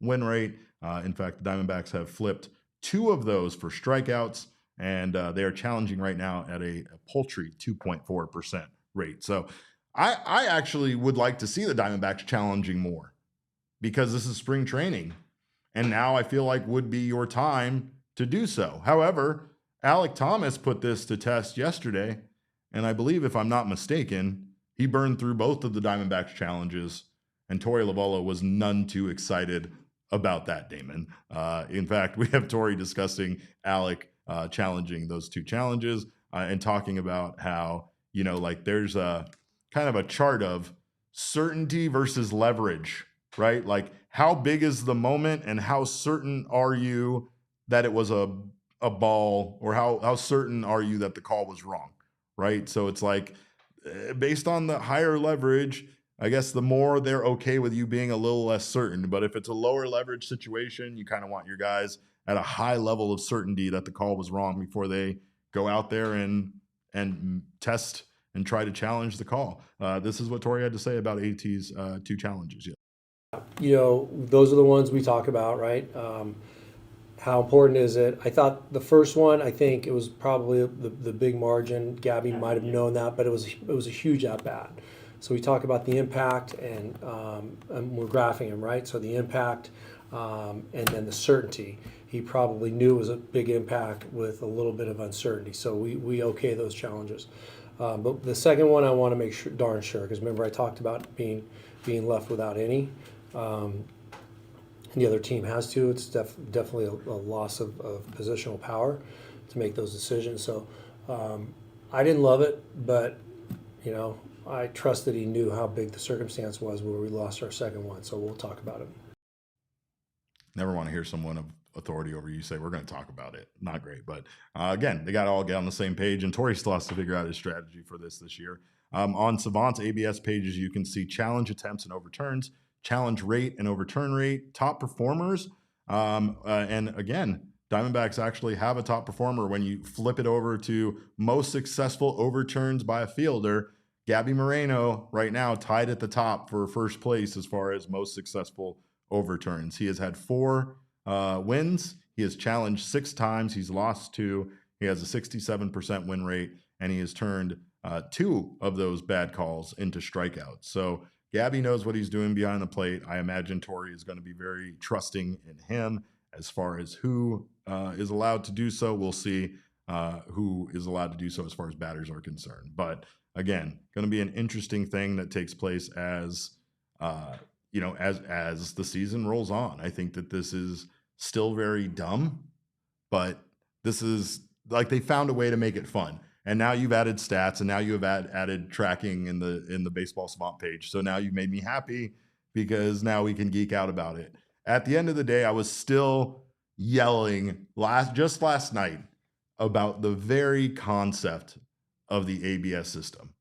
win rate. In fact, the Diamondbacks have flipped 2 of those for strikeouts, and they are challenging right now at a paltry 2.4% rate. So I actually would like to see the Diamondbacks challenging more because this is spring training, and now I feel like would be your time to do so. However, Alec Thomas put this to test yesterday, and I believe, if I'm not mistaken, he burned through both of the Diamondbacks challenges, and Torey Lovullo was none too excited about that, Damon. In fact, we have Torey discussing Alec challenging those 2 challenges and talking about how, there's a kind of a chart of certainty versus leverage, right? Like, how big is the moment and how certain are you that it was a ball, or how certain are you that the call was wrong? Right. So it's like, based on the higher leverage, I guess the more they're okay with you being a little less certain. But if it's a lower leverage situation, you kind of want your guys at a high level of certainty that the call was wrong before they go out there and test and try to challenge the call. This is what Torey had to say about AT's 2 challenges. Yeah. Those are the ones we talk about, right? How important is it? I thought the first one, I think it was probably the big margin. Gabby might have known that, but it was a huge at bat. So we talk about the impact, and we're graphing him, right? So the impact, and then the certainty. He probably knew it was a big impact with a little bit of uncertainty. So we okay those challenges. But the second one, I want to make sure, darn sure, because remember I talked about being left without any. The other team has to. It's definitely a loss of positional power to make those decisions. So I didn't love it, but I trust that he knew how big the circumstance was where we lost our second one. So we'll talk about it. Never want to hear someone of authority over you say we're going to talk about it. Not great, but again, they got to all get on the same page, and Torey still has to figure out his strategy for this year. On Savant's ABS pages, you can see challenge attempts and overturns, challenge rate and overturn rate, top performers. And again, Diamondbacks actually have a top performer. When you flip it over to most successful overturns by a fielder, Gabby Moreno right now tied at the top for first place as far as most successful overturns. He has had 4 wins. He has challenged 6 times. He's lost 2. He has a 67% win rate, and he has turned 2 of those bad calls into strikeouts. So Gabby knows what he's doing behind the plate. I imagine Torey is going to be very trusting in him as far as who is allowed to do so. We'll see who is allowed to do so as far as batters are concerned. But again, going to be an interesting thing that takes place as as the season rolls on. I think that this is still very dumb, but this is like they found a way to make it fun. And now you've added stats, and now you have added tracking in the Baseball Savant page. So now you've made me happy because now we can geek out about it. At the end of the day, I was still yelling just last night about the very concept of the ABS system,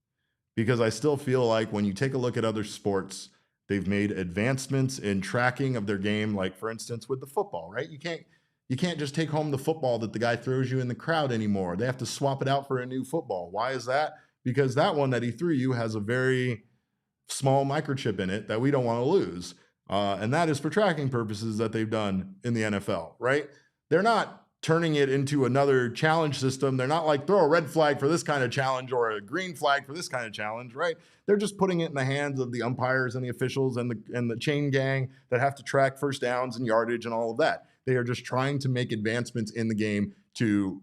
because I still feel like when you take a look at other sports, they've made advancements in tracking of their game. Like for instance, with the football, right? You can't just take home the football that the guy throws you in the crowd anymore. They have to swap it out for a new football. Why is that? Because that one that he threw you has a very small microchip in it that we don't want to lose. And that is for tracking purposes that they've done in the NFL, right? They're not turning it into another challenge system. They're not like throw a red flag for this kind of challenge or a green flag for this kind of challenge, right? They're just putting it in the hands of the umpires and the officials and the chain gang that have to track first downs and yardage and all of that. They are just trying to make advancements in the game to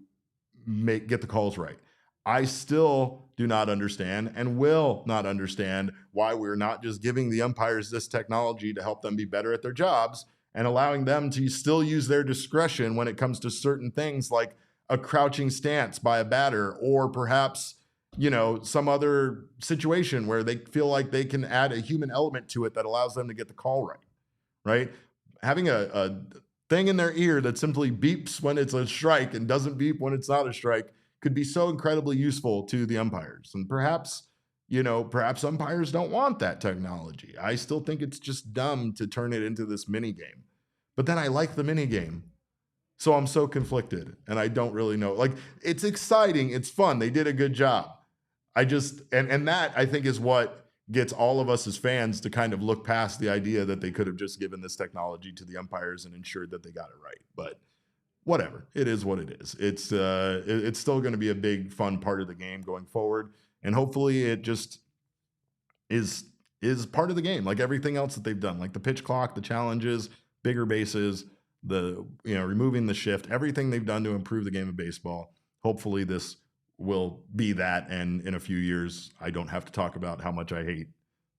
get the calls right. I still do not understand and will not understand why we're not just giving the umpires this technology to help them be better at their jobs and allowing them to still use their discretion when it comes to certain things like a crouching stance by a batter, or perhaps, some other situation where they feel like they can add a human element to it that allows them to get the call right, right? Having a thing in their ear that simply beeps when it's a strike and doesn't beep when it's not a strike could be so incredibly useful to the umpires. And perhaps umpires don't want that technology. I still think it's just dumb to turn it into this mini game. But then I like the mini game. So I'm so conflicted and I don't really know. Like, it's exciting, it's fun. They did a good job. And that I think is what gets all of us as fans to kind of look past the idea that they could have just given this technology to the umpires and ensured that they got it right. But whatever, it is what it is. It's still going to be a big fun part of the game going forward, and hopefully it just is part of the game, like everything else that they've done, like the pitch clock, the challenges, bigger bases, removing the shift, everything they've done to improve the game of baseball. Hopefully this will be that, and in a few years I don't have to talk about how much I hate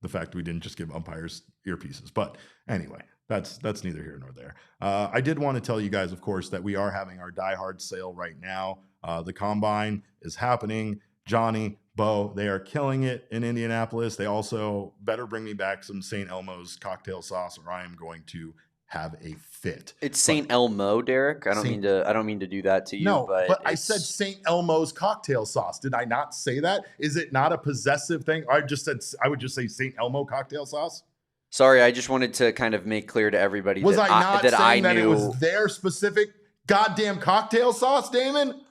the fact we didn't just give umpires earpieces. But anyway, that's neither here nor there. I did want to tell you guys, of course, that we are having our Die Hard sale right now. The Combine is happening. Johnny, Bo, they are killing it in Indianapolis. They also better bring me back some St. Elmo's cocktail sauce, or I am going to have a fit. It's St. Elmo, Derek. I don't mean to do that to you. No, but I said St. Elmo's cocktail sauce. Did I not say that? Is it not a possessive thing? I would just say St. Elmo cocktail sauce. Sorry, I just wanted to kind of make clear to everybody was that I not that saying I that knew it was their specific goddamn cocktail sauce, Damon?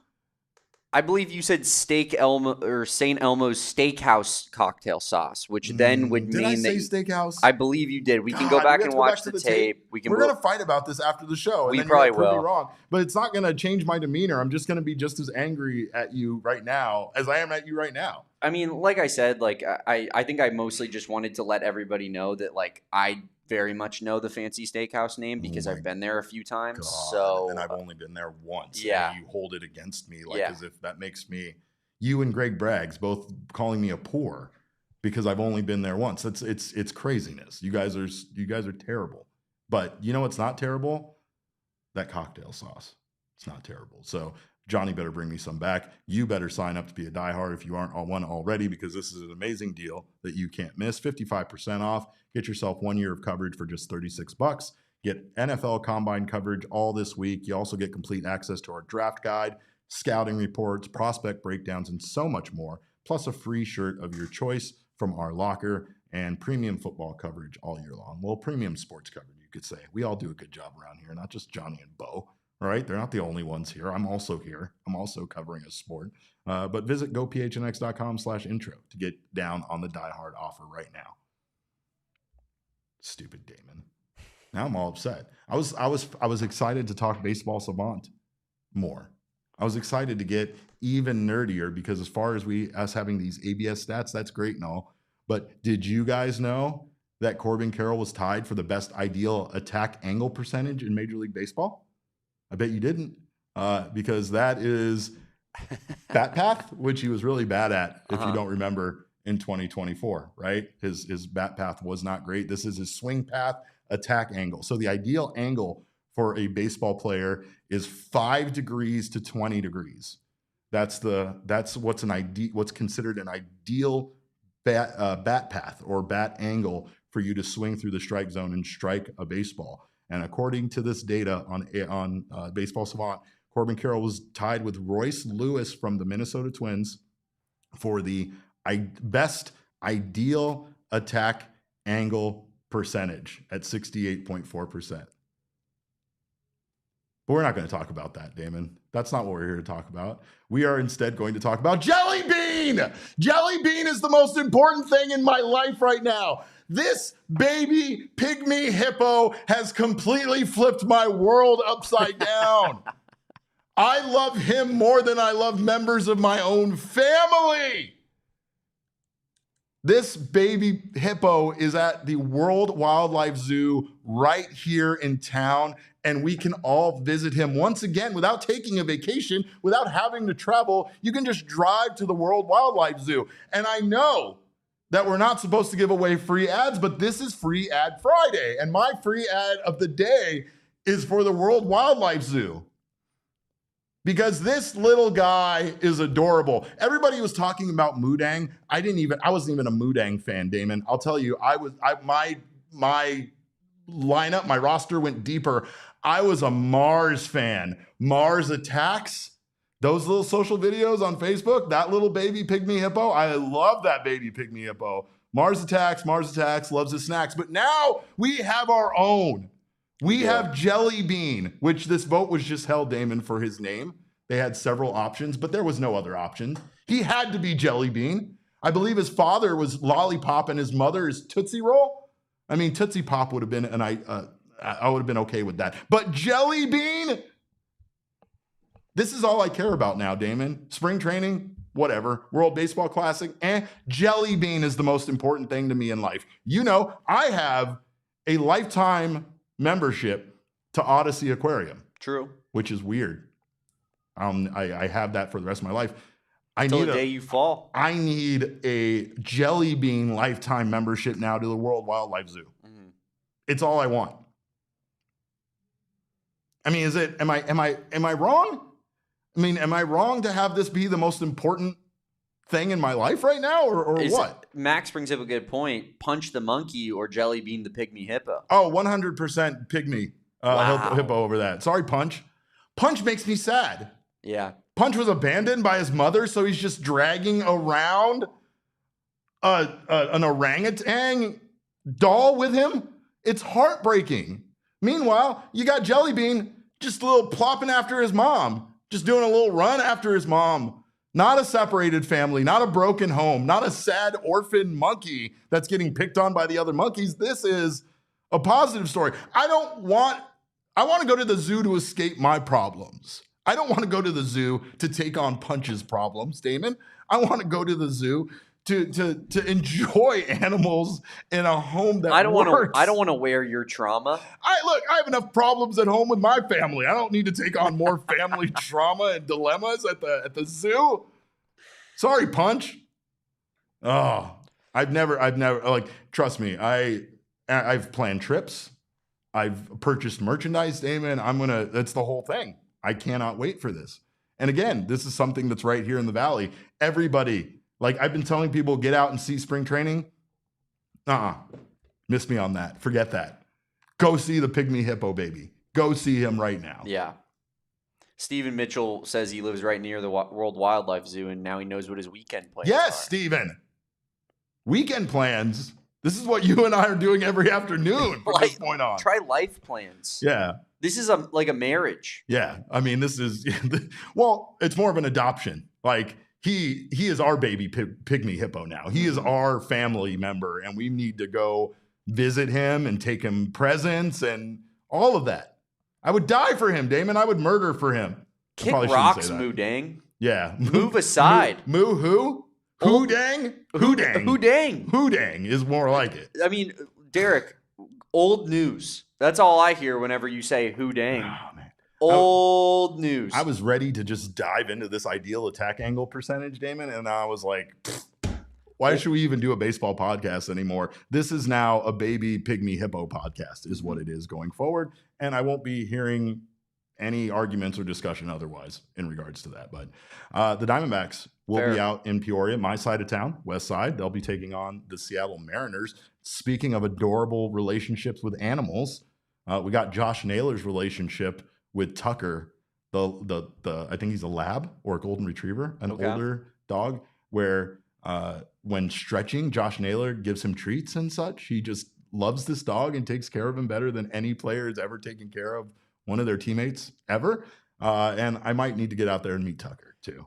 I believe you said St. Elmo's Steakhouse cocktail sauce, which then would did mean I say that steakhouse? I believe you did. We can go back and watch the tape. We're going to fight about this after the show. We and then probably you're gonna prove will. me wrong, but it's not going to change my demeanor. I'm just going to be just as angry at you right now as I am at you right now. I mean, like I said, like I think I mostly just wanted to let everybody know that like I very much know the Fancy Steakhouse name because I've been there a few times. God. So and I've only been there once. Yeah. And you hold it against me as if that makes me, you and Greg Braggs both calling me a poor because I've only been there once. It's craziness. You guys are terrible. But you know what's not terrible? That cocktail sauce. It's not terrible. So Johnny better bring me some back. You better sign up to be a diehard if you aren't one already, because this is an amazing deal that you can't miss. 55% off. Get yourself 1 year of coverage for just $36. Get NFL Combine coverage all this week. You also get complete access to our draft guide, scouting reports, prospect breakdowns, and so much more, plus a free shirt of your choice from our locker and premium football coverage all year long. Well, premium sports coverage, you could say. We all do a good job around here, not just Johnny and Bo. All right, they're not the only ones here. I'm also here. I'm also covering a sport. But visit gophnx.com/intro to get down on the Die Hard offer right now. Stupid Damon. Now I'm all upset. I was excited to talk Baseball Savant more. I was excited to get even nerdier because as far as us having these ABS stats, that's great and all. But did you guys know that Corbin Carroll was tied for the best ideal attack angle percentage in Major League Baseball? I bet you didn't, because that is bat path, which he was really bad at, if you don't remember, in 2024, right? His bat path was not great. This is his swing path attack angle. So the ideal angle for a baseball player is 5 degrees to 20 degrees. That's what's considered an ideal bat path or bat angle for you to swing through the strike zone and strike a baseball. And according to this data on Baseball Savant, Corbin Carroll was tied with Royce Lewis from the Minnesota Twins for the best ideal attack angle percentage at 68.4%. But we're not going to talk about that, Damon. That's not what we're here to talk about. We are instead going to talk about Jelly Bean. Jelly Bean is the most important thing in my life right now. This baby pygmy hippo has completely flipped my world upside down. I love him more than I love members of my own family. This baby hippo is at the World Wildlife Zoo right here in town, and we can all visit him once again without taking a vacation, without having to travel. You can just drive to the World Wildlife Zoo. And I know that we're not supposed to give away free ads, but this is Free Ad Friday, and my free ad of the day is for the World Wildlife Zoo. Because this little guy is adorable. Everybody was talking about Moodang. I wasn't even a Moodang fan, Damon. I'll tell you, my lineup, my roster went deeper. I was a Mars fan. Mars Attacks, those little social videos on Facebook, that little baby pygmy hippo, I love that baby pygmy hippo. Mars Attacks, loves his snacks. But now we have our own. We have Jelly Bean, which this vote was just held, Damon, for his name. They had several options, but there was no other option. He had to be Jelly Bean. I believe his father was Lollipop and his mother is Tootsie Roll. I mean, Tootsie Pop would have been, I would have been okay with that. But Jelly Bean, this is all I care about now, Damon. Spring training, whatever. World Baseball Classic, Jelly Bean is the most important thing to me in life. You know, I have a lifetime membership to Odyssey Aquarium. True. Which is weird. I have that for the rest of my life. Until the day you fall. I need a Jelly Bean lifetime membership now to the World Wildlife Zoo. Mm-hmm. It's all I want. I mean, am I wrong? I mean, am I wrong to have this be the most important thing in my life right now, or what? Max brings up a good point. Punch the monkey or Jelly Bean the pygmy hippo. Oh, 100% pygmy hippo over that. Sorry, Punch. Punch makes me sad. Yeah. Punch was abandoned by his mother, so he's just dragging around an orangutan doll with him. It's heartbreaking. Meanwhile, you got Jelly Bean just a little plopping after his mom. just doing a little run after his mom. Not a separated family, not a broken home, not a sad orphan monkey that's getting picked on by the other monkeys. This is a positive story. I want to go to the zoo to escape my problems. I don't want to go to the zoo to take on Punch's problems, Damon. I want to go to the zoo to enjoy animals in a home that works. I don't want to wear your trauma. I have enough problems at home with my family. I don't need to take on more family trauma and dilemmas at the zoo. Sorry, Punch. Oh, I've never like, trust me, I've planned trips. I've purchased merchandise, Damon. That's the whole thing. I cannot wait for this. And again, this is something that's right here in the Valley. Everybody, like I've been telling people, get out and see spring training. Miss me on that. Forget that. Go see the Pygmy hippo, baby. Go see him right now. Yeah. Stephen Mitchell says he lives right near the World Wildlife Zoo, and now he knows what his weekend plans are. Yes, Stephen. Weekend plans. This is what you and I are doing every afternoon from this point on. Try life plans. Yeah. This is like a marriage. Yeah. I mean, this is, well, it's more of an adoption. Like he is our baby Pygmy hippo now. He is our family member, and we need to go visit him and take him presents and all of that. I would die for him, Damon. I would murder for him. Kick rocks, Moo Dang. Yeah. Move aside. Moo who? Who dang? Who dang? Who dang? Who dang is more like it. I mean, Derek, old news. That's all I hear whenever you say who dang. Oh, man. Old news. I was ready to just dive into this ideal attack angle percentage, Damon, and I was like, why should we even do a baseball podcast anymore? This is now a baby Pygmy hippo podcast is what it is going forward, and I won't be hearing any arguments or discussion otherwise in regards to that. But the Diamondbacks will be out in Peoria, my side of town, west side. They'll be taking on the Seattle Mariners. Speaking of adorable relationships with animals, we got Josh Naylor's relationship with Tucker, the I think he's a lab or a golden retriever, an older dog, where when stretching, Josh Naylor gives him treats and such. He just loves this dog and takes care of him better than any player has ever taken care of one of their teammates ever. And I might need to get out there and meet Tucker too.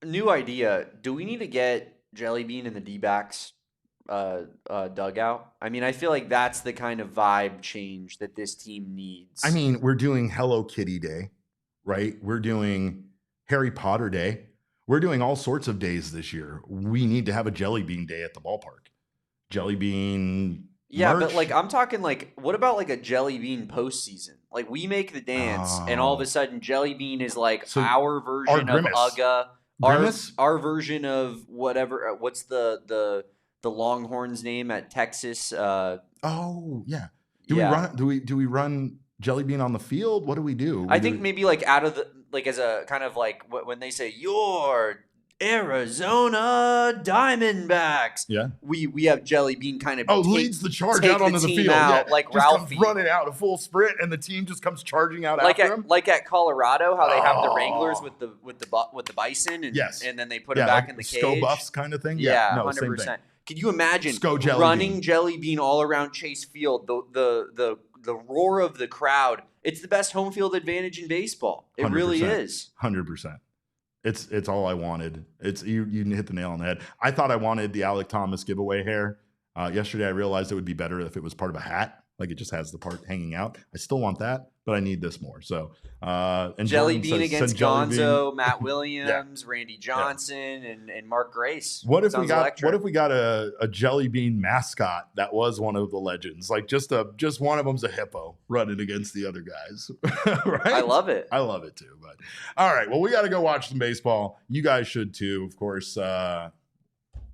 New idea. Do we need to get Jelly Bean in the Dbacks dugout? I mean, I feel like that's the kind of vibe change that this team needs. I mean, we're doing Hello Kitty Day, right? We're doing Harry Potter Day. We're doing all sorts of days this year. We need to have a Jelly Bean Day at the ballpark. Jelly Bean. Yeah, merch. but like I'm talking like, what about like a Jelly Bean postseason? Like we make the dance, and all of a sudden Jelly Bean is like our version of Ugga, our version of whatever. What's the Longhorns name at Texas? Oh yeah. Do we run Jelly Bean on the field? What do we do? I think maybe like out of the like as a kind of like when they say your Arizona Diamondbacks. Yeah. We have Jelly Bean kind of leads the charge out onto the field. Out, like just Ralphie comes running out a full sprint, and the team just comes charging out after him. Like at Colorado, how they have the Wranglers with the bison, and and then they put it back in the cage. Sco Buffs kind of thing. Yeah, no, 100%. Can you imagine running Jelly Bean all around Chase Field? The roar of the crowd. It's the best home field advantage in baseball. It 100%, really is. 100%. It's all I wanted. You hit the nail on the head. I thought I wanted the Alec Thomas giveaway hair. Yesterday I realized it would be better if it was part of a hat. Like it just has the part hanging out. I still want that, but I need this more. So and Jelly Bean against Gonzo, Matt Williams, Yeah. Randy Johnson, and Mark Grace. What if we got a Jelly Bean mascot that was one of the legends? Like just one of them's a hippo running against the other guys. Right? I love it. I love it too. But all right, well, we got to go watch some baseball. You guys should too, of course.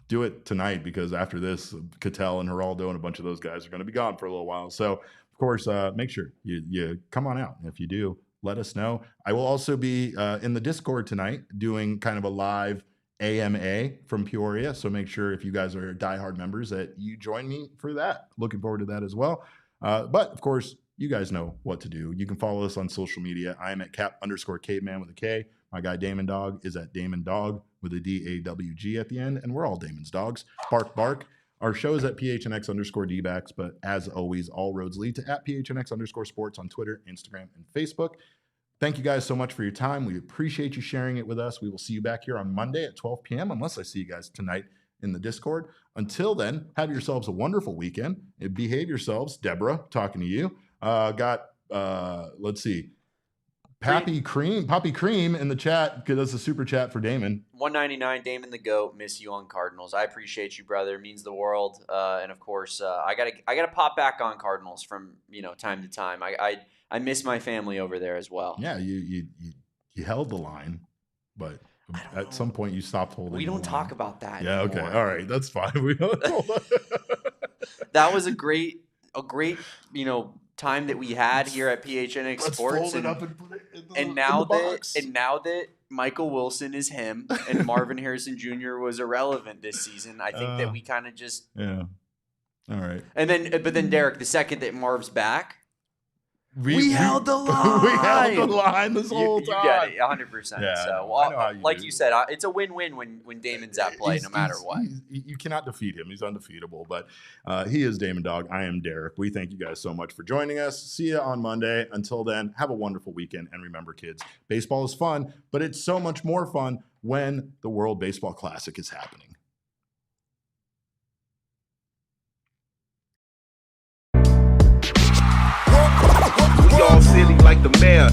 Do it tonight because after this, Cattell and Geraldo and a bunch of those guys are going to be gone for a little while. So, of course, make sure you come on out. And if you do, let us know. I will also be in the Discord tonight doing kind of a live AMA from Peoria. So make sure if you guys are diehard members that you join me for that. Looking forward to that as well. But, of course, you guys know what to do. You can follow us on social media. I am at cap_caveman with a K. My guy Damon Dog is at Damon Dog with a DAWG at the end, and we're all Damon's dogs. Bark, bark. Our show is at PHNX_Dbacks, but as always, all roads lead to at PHNX_sports on Twitter, Instagram, and Facebook. Thank you guys so much for your time. We appreciate you sharing it with us. We will see you back here on Monday at 12 p.m. unless I see you guys tonight in the Discord. Until then, have yourselves a wonderful weekend. Behave yourselves. Deborah, talking to you. Let's see. Poppy Cream in the chat. That's a super chat for Damon. 199, Damon the GOAT. Miss you on Cardinals. I appreciate you, brother. It means the world. And of course, I gotta pop back on Cardinals from time to time. I miss my family over there as well. Yeah, you held the line, but at some point you stopped holding. We don't talk about that. Yeah. Anymore. Okay. All right. That's fine. We don't. That was a great time that we had here at PHNX Sports. Fold it up and put it in now the box. that Michael Wilson is him and Marvin Harrison Jr. was irrelevant this season, I think that we kind of just All right. But then Derek, the second that Marv's back, we held the line. We held the line this whole time. You get it, 100%. Yeah, so, like you said, it's a win-win when Damon's at play, no matter what. You cannot defeat him. He's undefeatable. But he is Damon Dog. I am Derek. We thank you guys so much for joining us. See you on Monday. Until then, have a wonderful weekend. And remember, kids, baseball is fun, but it's so much more fun when the World Baseball Classic is happening. We all silly like the mayor.